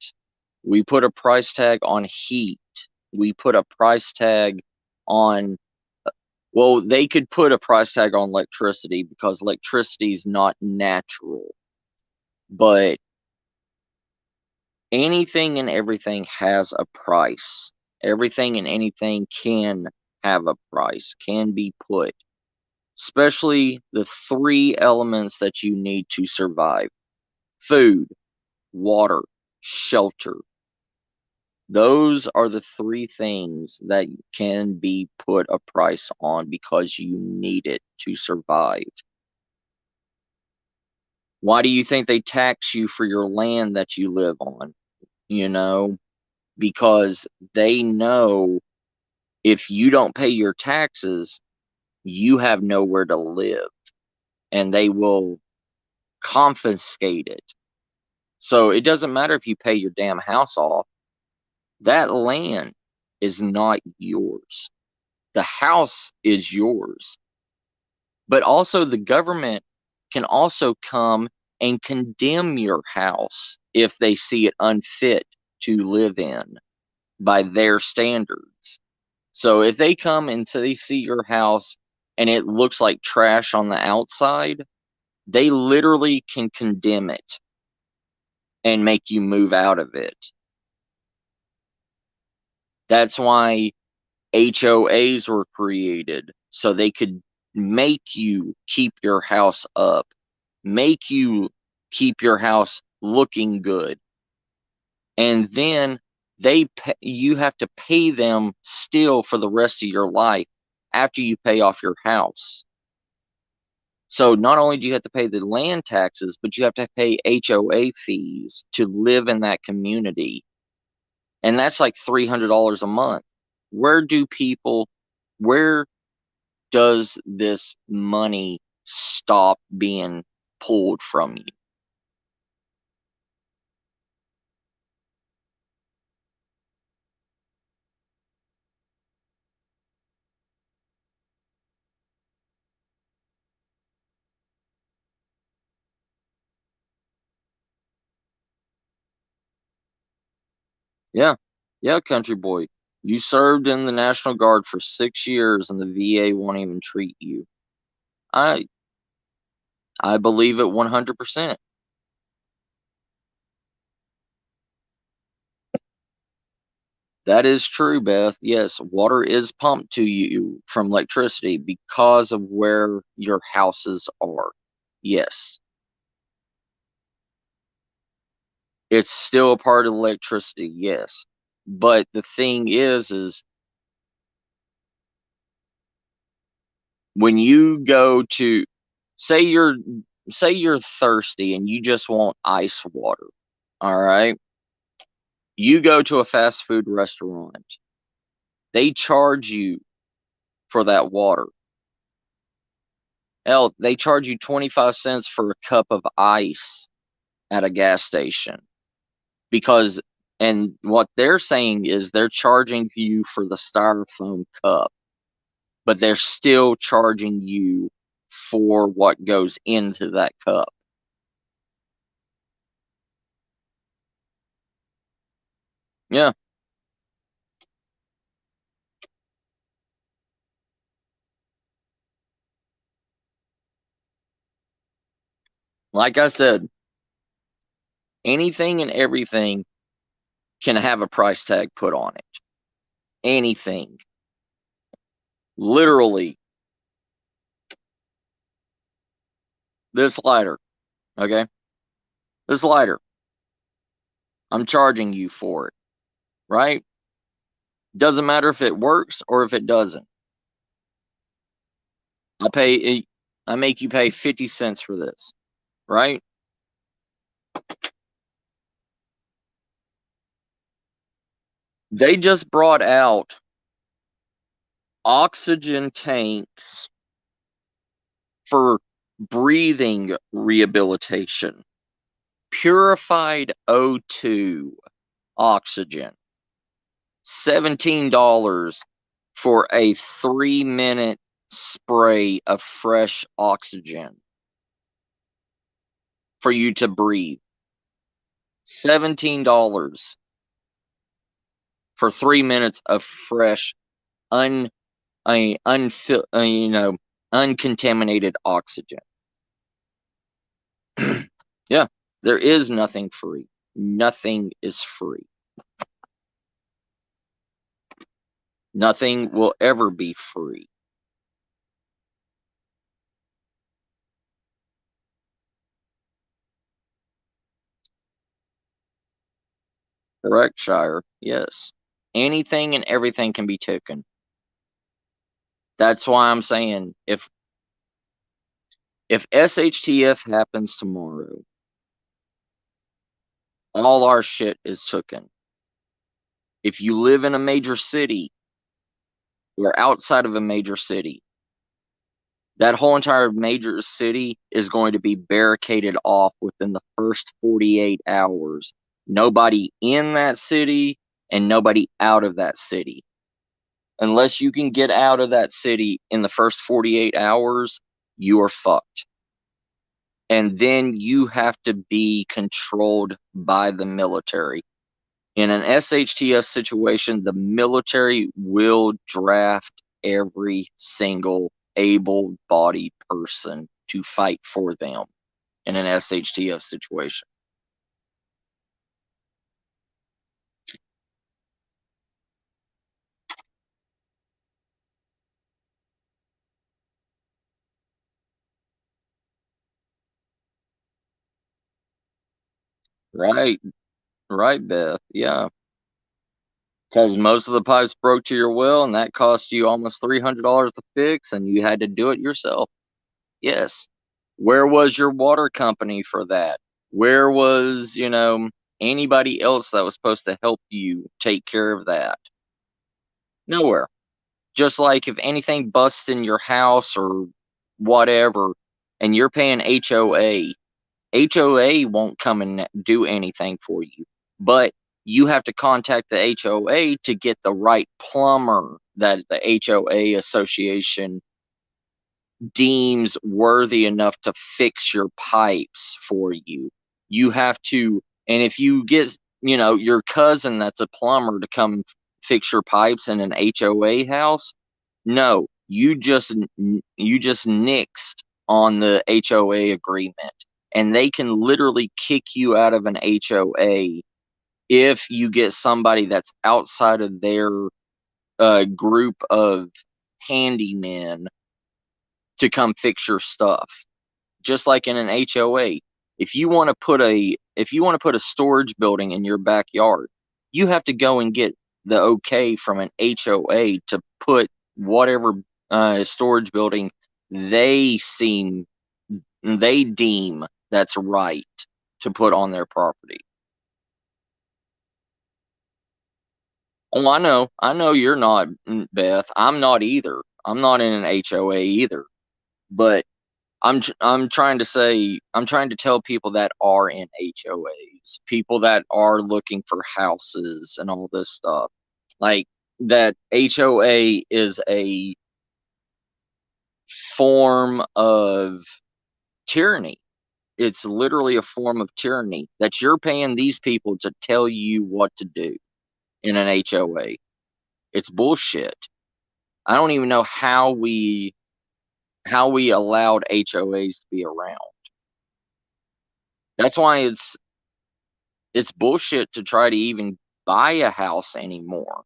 We put a price tag on heat. We put a price tag on, well, they could put a price tag on electricity because electricity is not natural. But anything and everything has a price. Everything and anything can have a price, can be put. especially the three elements that you need to survive: food, water, shelter. Those are the three things that can be put a price on because you need it to survive. Why do you think they tax you for your land that you live on? You know, because they know if you don't pay your taxes, you have nowhere to live and they will confiscate it. So it doesn't matter if you pay your damn house off, that land is not yours. The house is yours. But also, the government can also come and condemn your house if they see it unfit to live in by their standards. So if they come and they see your house and it looks like trash on the outside, they literally can condemn it and make you move out of it. That's why HOAs were created, so they could make you keep your house up, make you keep your house looking good. And then you have to pay them still for the rest of your life after you pay off your house. So not only do you have to pay the land taxes, but you have to pay HOA fees to live in that community. And that's like $300 a month. Where do people, where does this money stop being pulled from you? Yeah. Yeah, country boy. You served in the National Guard for 6 years and the VA won't even treat you. I I believe it 100%. That is true, Beth. Yes, water is pumped to you from electricity because of where your houses are. Yes. It's still a part of electricity, yes. But the thing is when you go to say you're say you're thirsty and you just want ice water, all right? You go to a fast food restaurant. They charge you for that water. Hell, they charge you 25 cents for a cup of ice at a gas station because and what they're saying is they're charging you for the styrofoam cup, but they're still charging you for what goes into that cup. Yeah, like I said, anything and everything can have a price tag put on it. Anything. Literally, this lighter, okay? This lighter, I'm charging you for it, right? Doesn't matter if it works or if it doesn't. I pay I make you pay 50 cents for this, right? They just brought out oxygen tanks for breathing rehabilitation. Purified O2 oxygen. $17 for a 3-minute spray of fresh oxygen for you to breathe. $17 for 3 minutes of fresh, un, uncontaminated oxygen. Yeah, there is nothing free. Nothing is free. Nothing will ever be free. Correct, Shire. Yes. Anything and everything can be taken. That's why I'm saying if SHTF happens tomorrow, all our shit is taken. If you live in a major city or outside of a major city, that whole entire major city is going to be barricaded off within the first 48 hours. Nobody in that city and nobody out of that city. Unless you can get out of that city in the first 48 hours, you are fucked. And then you have to be controlled by the military. In an SHTF situation, the military will draft every single able-bodied person to fight for them in an SHTF situation. Right, right, Beth. Yeah. Because most of the pipes broke to your well, and that cost you almost $300 to fix, and you had to do it yourself. Yes. Where was your water company for that? Where was, anybody else that was supposed to help you take care of that? Nowhere. Just like if anything busts in your house or whatever, and you're paying HOA, HOA won't come and do anything for you. But you have to contact the HOA to get the right plumber that the HOA association deems worthy enough to fix your pipes for you. You have to, and if you get, your cousin that's a plumber to come fix your pipes in an HOA house, no, you just nixed on the HOA agreement, and they can literally kick you out of an HOA if you get somebody that's outside of their group of handymen to come fix your stuff. Just like in an HOA, if you want to put a storage building in your backyard, you have to go and get the okay from an HOA to put whatever storage building they deem that's right to put on their property. Oh, I know you're not, Beth. I'm not either. I'm not in an HOA either. But I'm trying to tell people that are in HOAs, people that are looking for houses and all this stuff, like that HOA is a form of tyranny. It's literally a form of tyranny that you're paying these people to tell you what to do in an HOA. It's bullshit. I don't even know how we allowed HOAs to be around. That's why it's bullshit to try to even buy a house anymore.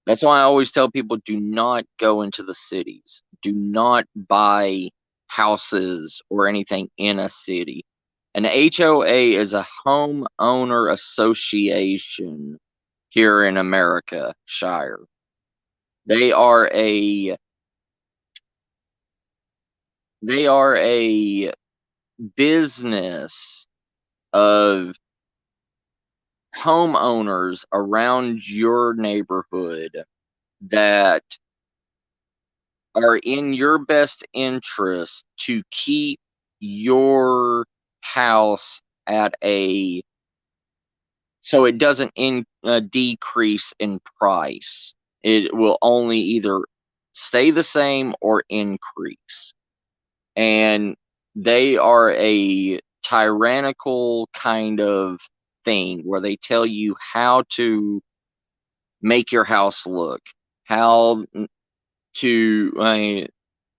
That's why I always tell people, do not go into the cities. Do not buy houses or anything in a city. An HOA is a homeowner association here in America, Shire. They are a they are a business of homeowners around your neighborhood that are in your best interest to keep your house at a so it doesn't decrease in price. It will only either stay the same or increase. And they are a tyrannical kind of thing where they tell you how to make your house look, how to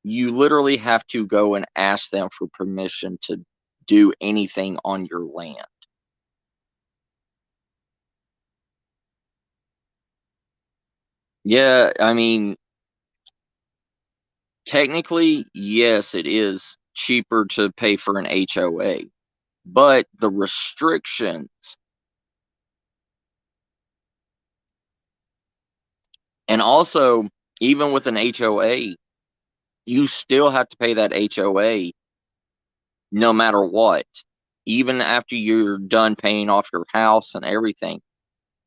you literally have to go and ask them for permission to do anything on your land. Yeah, I mean, technically, yes, it is cheaper to pay for an HOA, but the restrictions, and also even with an HOA, you still have to pay that HOA no matter what. Even after you're done paying off your house and everything,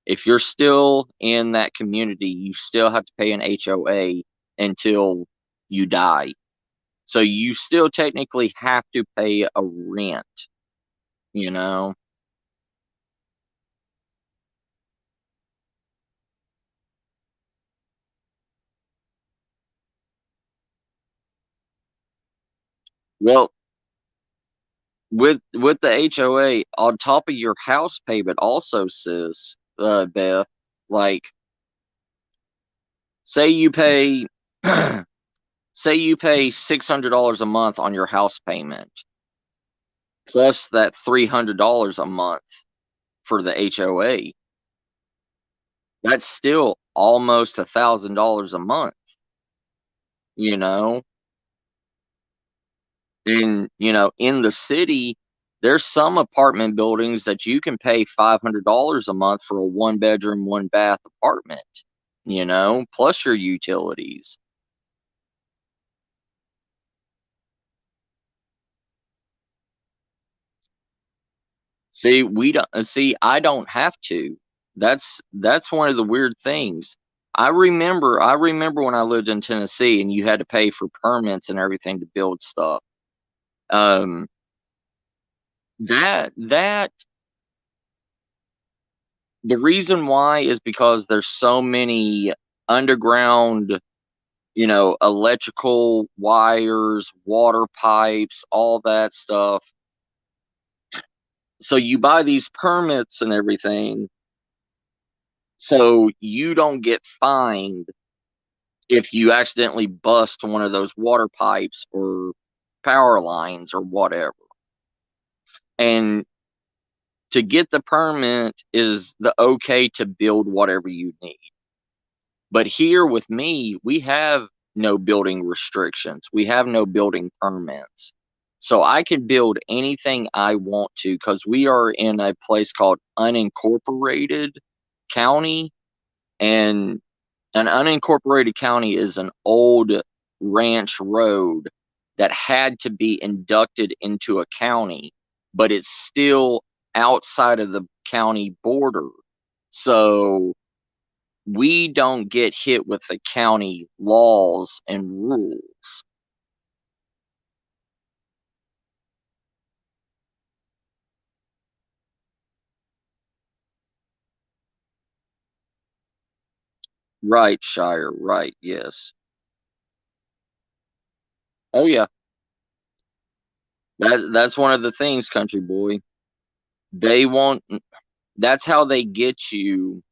if you're still in that community, you still have to pay an HOA until you die. So you still technically have to pay a rent, you know? Well, with the HOA on top of your house payment also, sis, Beth, like say you pay say you pay $600 a month on your house payment, plus that $300 a month for the HOA. That's still almost $1,000 a month, you know? And, in the city, there's some apartment buildings that you can pay $500 a month for a one bedroom, one bath apartment, plus your utilities. See, we don't see I don't have to. That's one of the weird things. I remember when I lived in Tennessee and you had to pay for permits and everything to build stuff. Um that the reason why is because there's so many underground, electrical wires, water pipes, all that stuff. So you buy these permits and everything, so you don't get fined if you accidentally bust one of those water pipes or power lines or whatever. And to get the permit is the okay to build whatever you need. But here with me, we have no building restrictions. We have no building permits. So I can build anything I want to because we are in a place called unincorporated county. And an unincorporated county is an old ranch road that had to be inducted into a county, but it's still outside of the county border. So we don't get hit with the county laws and rules. Right, Shire, right, yes. Oh yeah. That's one of the things, country boy. They want That's how they get you.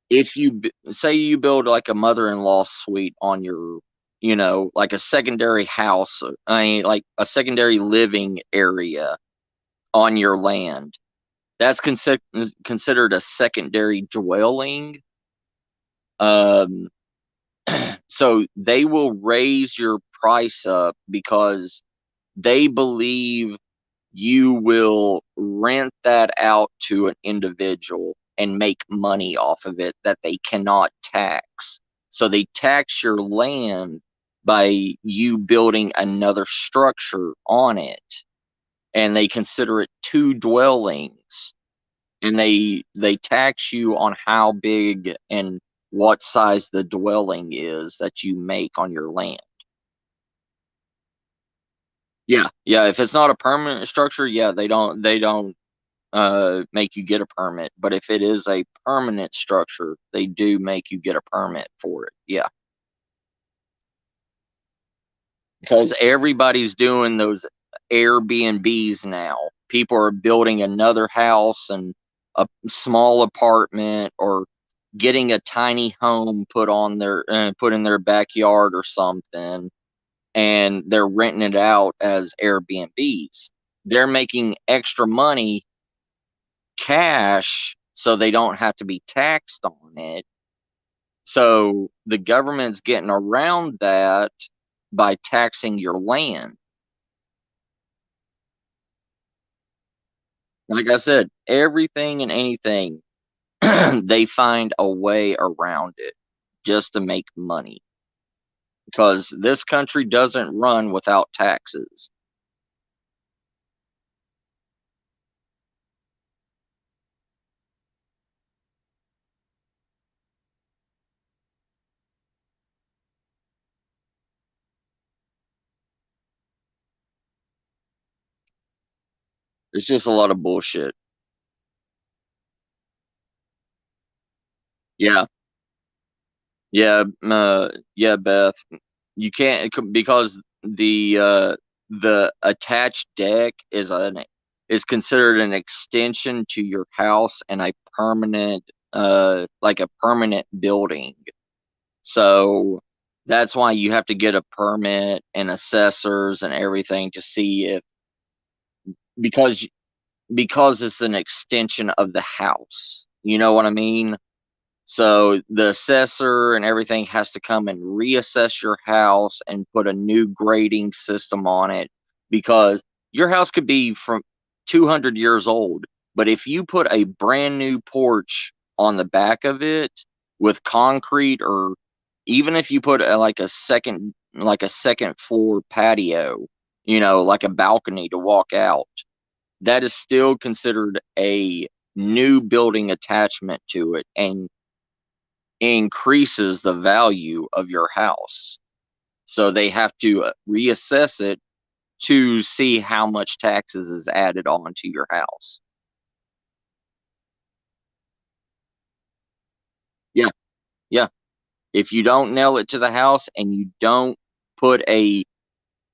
If you say you build like a mother-in-law suite on your, like a secondary house, I mean like a secondary living area on your land. That's considered a secondary dwelling. Um so they will raise your price up because they believe you will rent that out to an individual and make money off of it that they cannot tax. So they tax your land by you building another structure on it, and they consider it two dwellings, and they tax you on how big and what size the dwelling is that you make on your land. Yeah, yeah. If it's not a permanent structure, yeah, they don't make you get a permit. But if it is a permanent structure, they do make you get a permit for it. Yeah, because everybody's doing those Airbnbs now. People are building another house and a small apartment, or getting a tiny home put in their backyard or something, and they're renting it out as Airbnbs. They're making extra money cash so they don't have to be taxed on it. So the government's getting around that by taxing your land. Like I said, everything and anything, they find a way around it just to make money. Because this country doesn't run without taxes. It's just a lot of bullshit. Yeah, yeah, yeah, Beth. You can't because the attached deck is considered an extension to your house and a permanent like a permanent building. So that's why you have to get a permit and assessors and everything to see if because because it's an extension of the house. You know what I mean? So the assessor and everything has to come and reassess your house and put a new grading system on it because your house could be from 200 years old. But if you put a brand new porch on the back of it with concrete, or even if you put like a second floor patio, like a balcony to walk out, that is still considered a new building attachment to it and increases the value of your house. So they have to reassess it to see how much taxes is added on to your house. Yeah, yeah. If you don't nail it to the house put a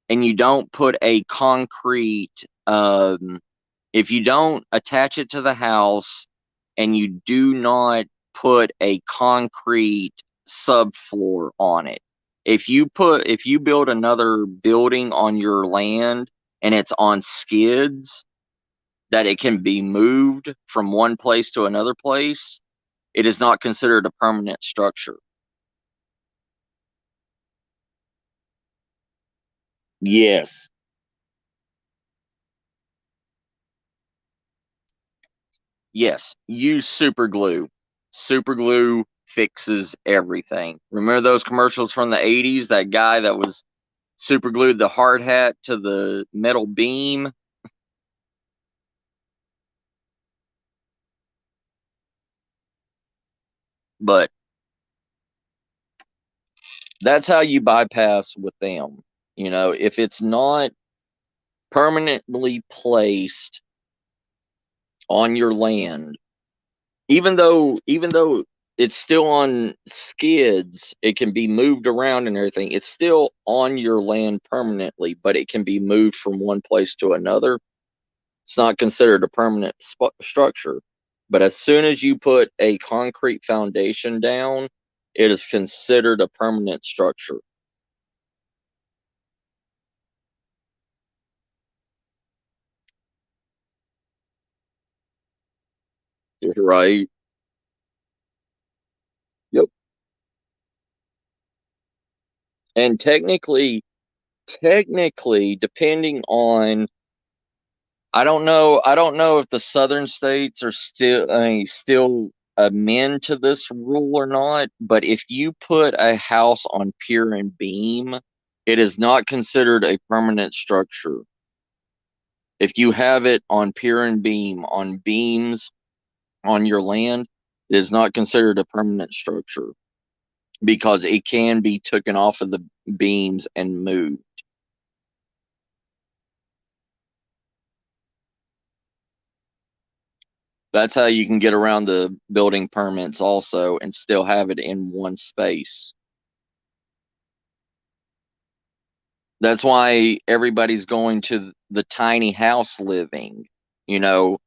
and you don't put a concrete if you don't attach it to the house and you do not put a concrete subfloor on it, if you build another building on your land and it's on skids that it can be moved from one place to another place, it is not considered a permanent structure. Yes. Yes, use super glue. Super glue fixes everything. Remember those commercials from the 80s? That guy that was super glued the hard hat to the metal beam? But that's how you bypass with them. If it's not permanently placed on your land, even though it's still on skids, it can be moved around and everything. It's still on your land permanently, but it can be moved from one place to another. It's not considered a permanent structure. But as soon as you put a concrete foundation down, it is considered a permanent structure. Right? Yep. And technically, depending on, I don't know if the southern states are still amend to this rule or not, but if you put a house on pier and beam, it is not considered a permanent structure. If you have it on pier and beam, on beams on your land, it is not considered a permanent structure because it can be taken off of the beams and moved. That's how you can get around the building permits also and still have it in one space. That's why everybody's going to the tiny house living, you know,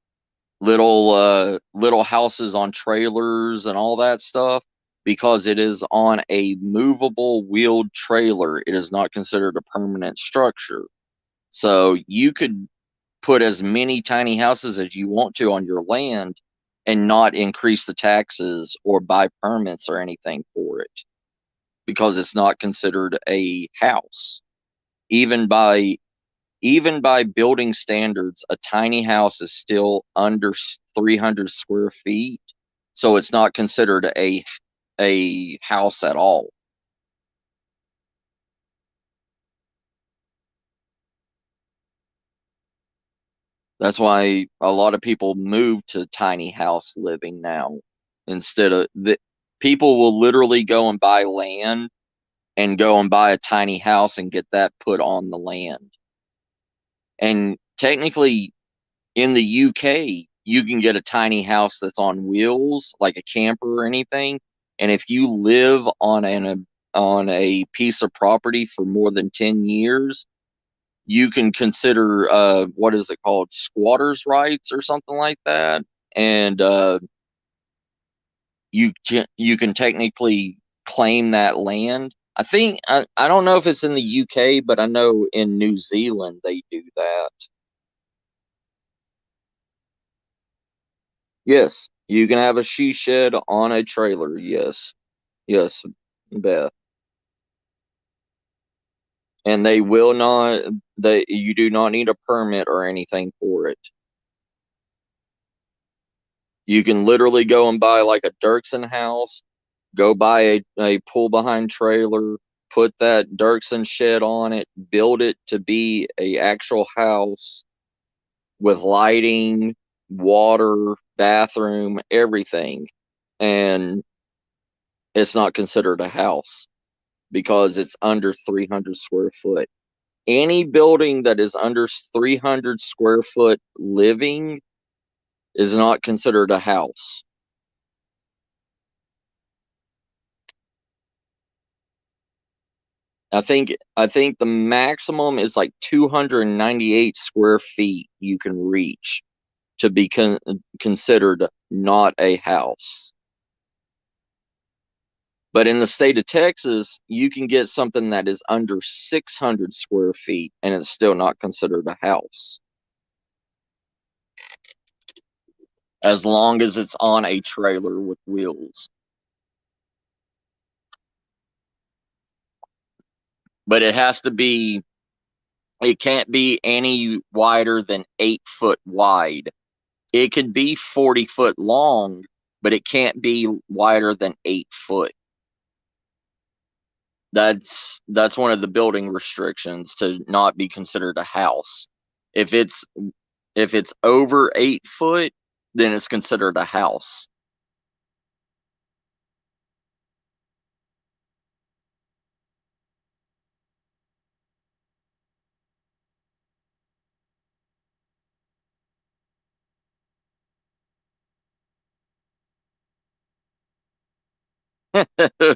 little houses on trailers and all that stuff because it is on a movable wheeled trailer. It is not considered a permanent structure. So you could put as many tiny houses as you want to on your land, and not increase the taxes or buy permits or anything for it, because it's not considered a house. Even by building standards, a tiny house is still under 300 square feet, so it's not considered a house at all. That's why a lot of people move to tiny house living now. Instead of the people will literally go and buy land and go and buy a tiny house and get that put on the land. And technically, in the UK, you can get a tiny house that's on wheels, like a camper or anything. And if you live on a piece of property for more than 10 years, you can consider what is it called, squatters' rights or something like that, and you can technically claim that land. I think I don't know if it's in the UK, but I know in New Zealand they do that. Yes, you can have a she shed on a trailer. Yes, yes, Beth. And they will not. They You do not need a permit or anything for it. You can literally go and buy like a Dirksen house, go buy a pull behind trailer, put that Dirksen shed on it, build it to be a actual house with lighting, water, bathroom, everything. And it's not considered a house because it's under 300 square foot. Any building that is under 300 square foot living is not considered a house. I think the maximum is like 298 square feet you can reach to be considered not a house. But in the state of Texas, you can get something that is under 600 square feet and it's still not considered a house, as long as it's on a trailer with wheels. But it can't be any wider than 8 foot wide. It could be 40 foot long, but it can't be wider than 8 foot. That's one of the building restrictions to not be considered a house. If it's if it's over 8 foot, then it's considered a house.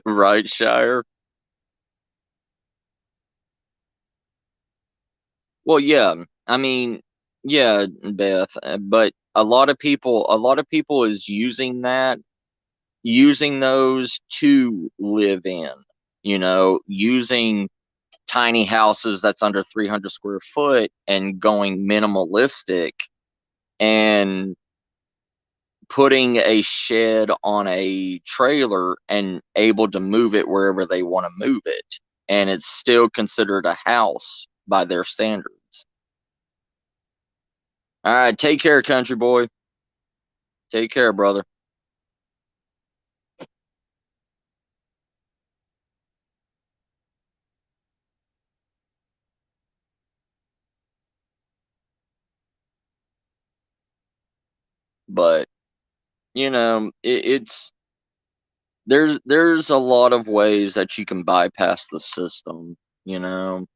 Right, Shire? Well, yeah. I mean, yeah, Beth, but a lot of people is using those to live in, using tiny houses that's under 300 square foot and going minimalistic and putting a shed on a trailer and able to move it wherever they want to move it. And it's still considered a house by their standards. All right, take care, country boy. Take care, brother. But it's there's a lot of ways that you can bypass the system. You know,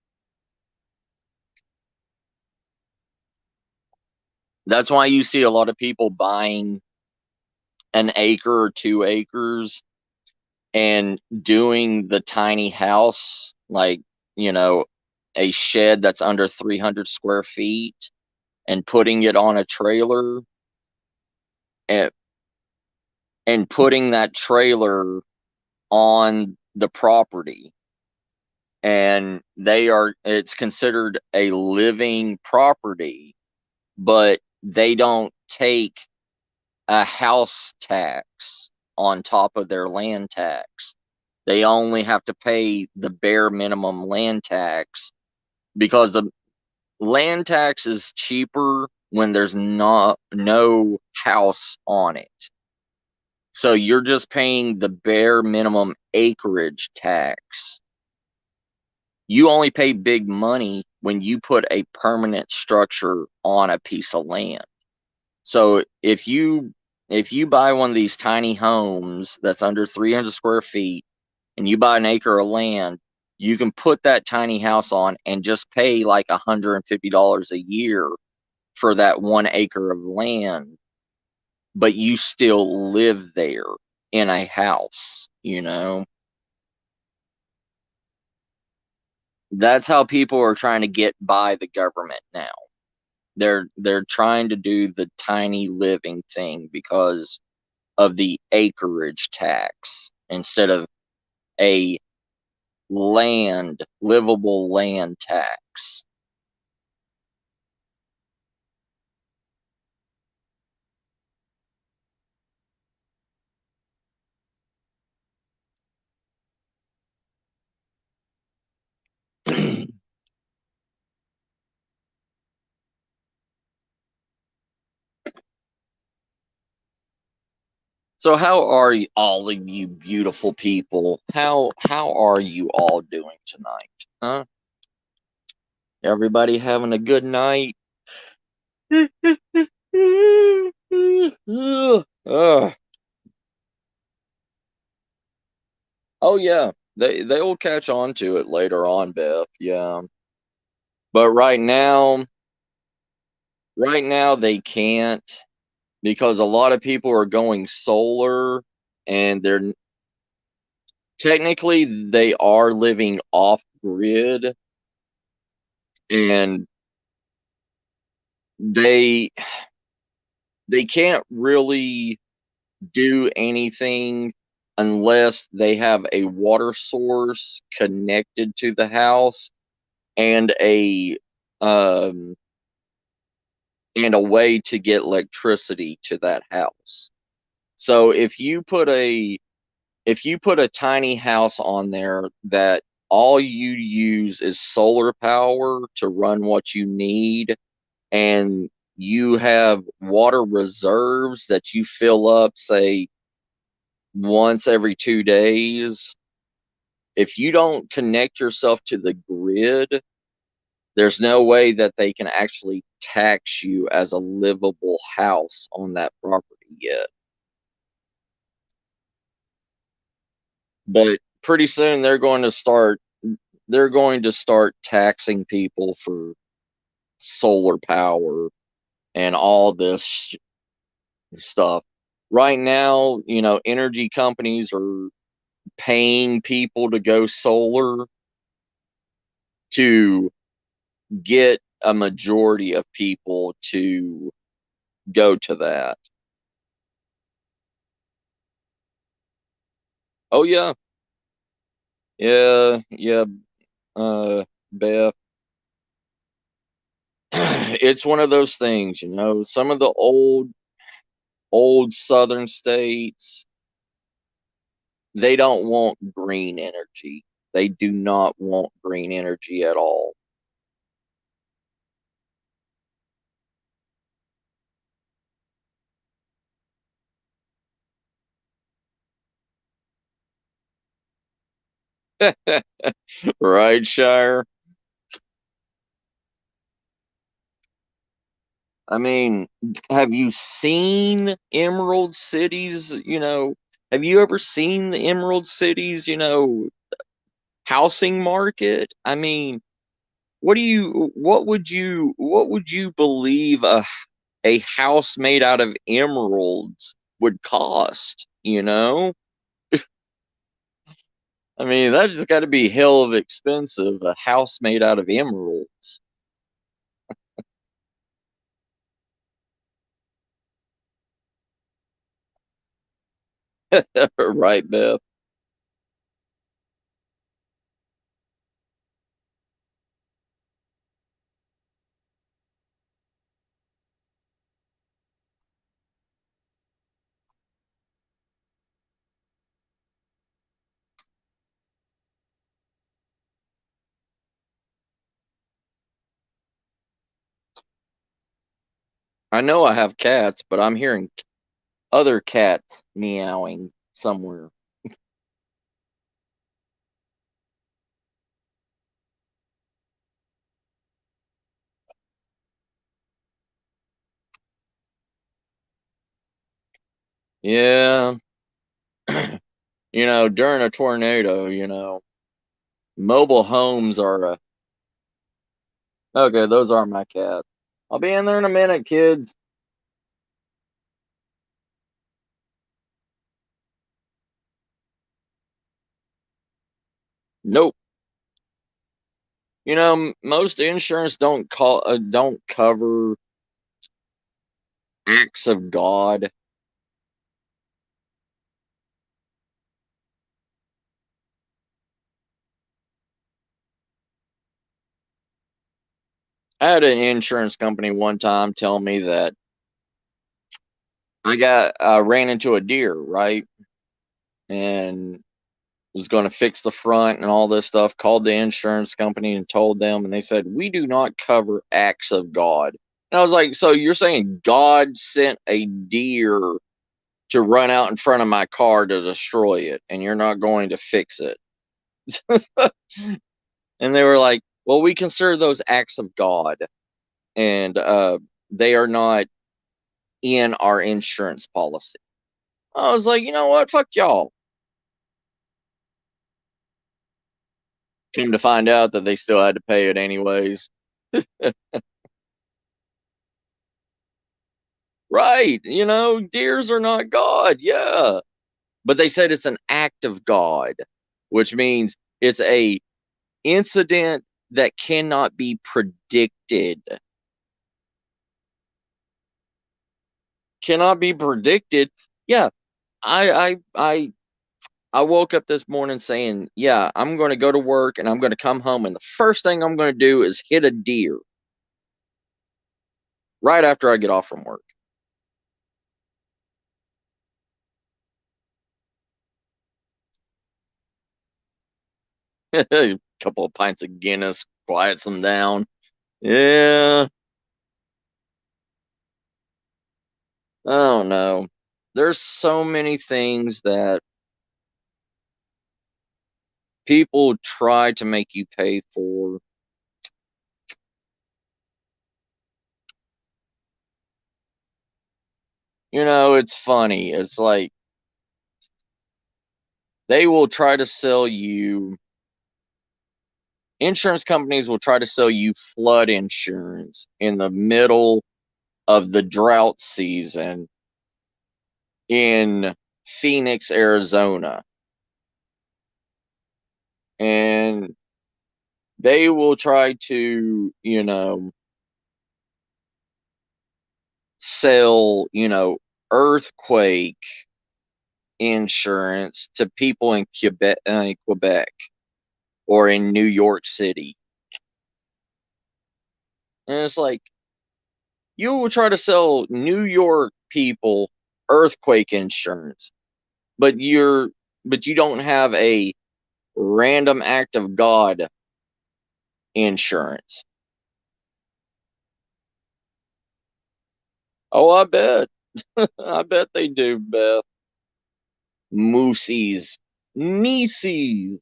that's why you see a lot of people buying an acre or 2 acres and doing the tiny house, like, you know, a shed that's under 300 square feet and putting it on a trailer, and, and putting that trailer on the property. And it's considered a living property, but they don't take a house tax on top of their land tax. They only have to pay the bare minimum land tax because the land tax is cheaper when there's not no house on it. So you're just paying the bare minimum acreage tax. You only pay big money when you put a permanent structure on a piece of land. So if you buy one of these tiny homes that's under 300 square feet and you buy an acre of land, you can put that tiny house on and just pay like $150 a year for that 1 acre of land, but you still live there in a house, you know? That's how people are trying to get by the government now. They're trying to do the tiny living thing because of the acreage tax instead of a livable land tax. So how are you, all of you beautiful people? How are you all doing tonight? Huh? Everybody having a good night? Ugh. Oh yeah, they will catch on to it later on, Beth. Yeah, but right now they can't because a lot of people are going solar, and they're technically they are living off grid, and they they can't really do anything unless they have a water source connected to the house and um a way to get electricity to that house. So if you put a tiny house on there that all you use is solar power to run what you need, and you have water reserves that you fill up, say, once every 2 days, if you don't connect yourself to the grid, there's no way that they can actually tax you as a livable house on that property yet. But pretty soon they're going to start taxing people for solar power and all this stuff. Right now, energy companies are paying people to go solar to get a majority of people to go to that. Oh yeah, yeah, yeah, Beth. It's one of those things, some of the old southern states, they don't want green energy. They do not want green energy at all. Right, Shire? I mean, have you seen Emerald Cities? Have you ever seen the Emerald Cities, housing market? I mean, what would you believe a house made out of emeralds would cost, I mean, that just got to be hell of expensive, a house made out of emeralds. Right, Beth? I know I have cats, but I'm hearing other cats meowing somewhere. Yeah. During a tornado, mobile homes are okay, those are my cats. I'll be in there in a minute, kids. Nope. Most insurance don't cover acts of God. I had an insurance company one time tell me that I ran into a deer, right? And was going to fix the front and all this stuff, called the insurance company and told them, and they said, "We do not cover acts of God." And I was like, "So you're saying God sent a deer to run out in front of my car to destroy it, and you're not going to fix it?" And they were like, "Well, we consider those acts of God, and they are not in our insurance policy." I was like, "You know what? Fuck y'all." Came to find out that they still had to pay it anyways. Right. Deers are not God. Yeah. But they said it's an act of God, which means it's a incident that cannot be predicted. Cannot be predicted. Yeah. I woke up this morning saying, "Yeah, I'm going to go to work and I'm going to come home and the first thing I'm going to do is hit a deer right after I get off from work." A couple of pints of Guinness quiets them down. Yeah. I don't know. There's so many things that people try to make you pay for. It's funny. It's like they will try to sell you, insurance companies will try to sell you flood insurance in the middle of the drought season in Phoenix, Arizona. And they will try to, sell, earthquake insurance to people in Quebec or in New York City. And it's like you will try to sell New York people earthquake insurance, but you don't have a random act of God insurance. Oh, I bet. I bet they do, Beth. Moosies. Meesees.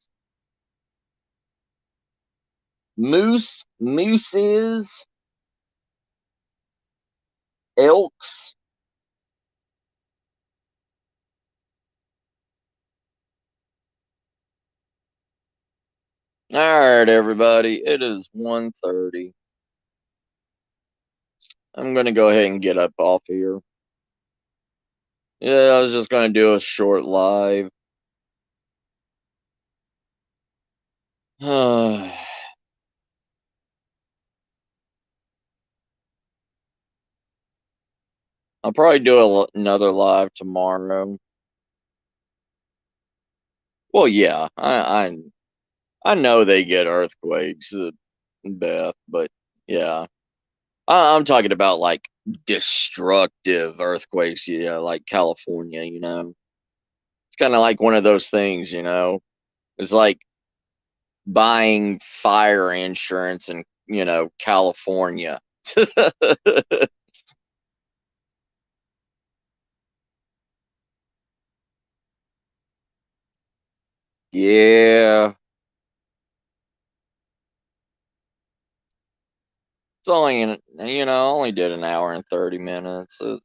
Mooses, elks. All right, everybody. It is 1:30. I'm gonna go ahead and get up off here. Yeah, I was just gonna do a short live. I'll probably do another live tomorrow. Well, yeah, I know they get earthquakes, Beth, but yeah, I'm talking about like destructive earthquakes. Yeah, like California. It's kind of like one of those things. It's like buying fire insurance in California. Yeah. It's only only did an hour and 30 minutes. I'm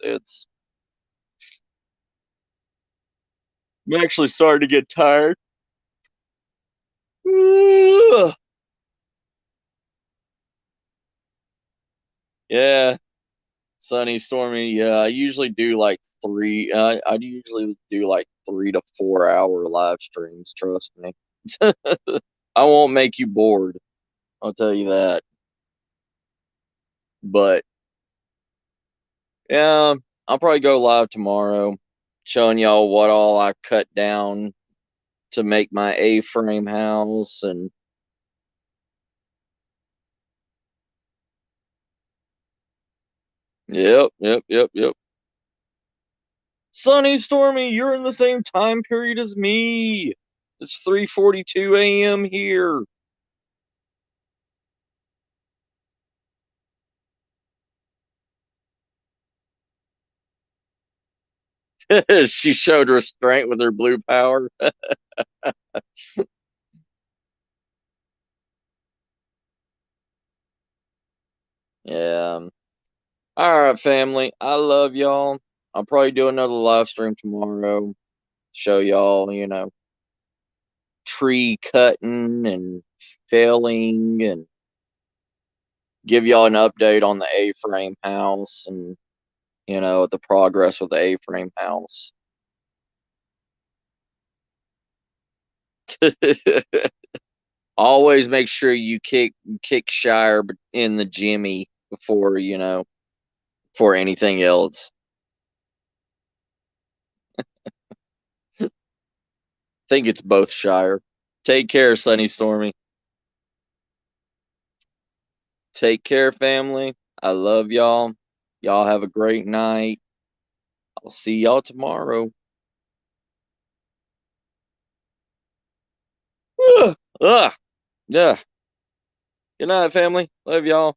actually starting to get tired. Ugh. Yeah, sunny, stormy. Yeah, I usually do like three. I usually do like 3 to 4 hour live streams. Trust me. I won't make you bored. I'll tell you that. But yeah, I'll probably go live tomorrow, showing y'all what all I cut down to make my A-frame house. And yep. Sunny, stormy, you're in the same time period as me. It's 3:42 a.m. here. She showed restraint with her blue power. Yeah. All right, family. I love y'all. I'll probably do another live stream tomorrow. Show y'all, tree cutting and felling, and give y'all an update on the A-frame house, and the progress with the A-frame house. Always make sure you kick Shire in the Jimmy before anything else. Think it's both Shire. Take care, Sunny Stormy. Take care, family. I love y'all. Y'all have a great night. I'll see y'all tomorrow. Ugh. Ugh. Yeah. Good night, family. Love y'all.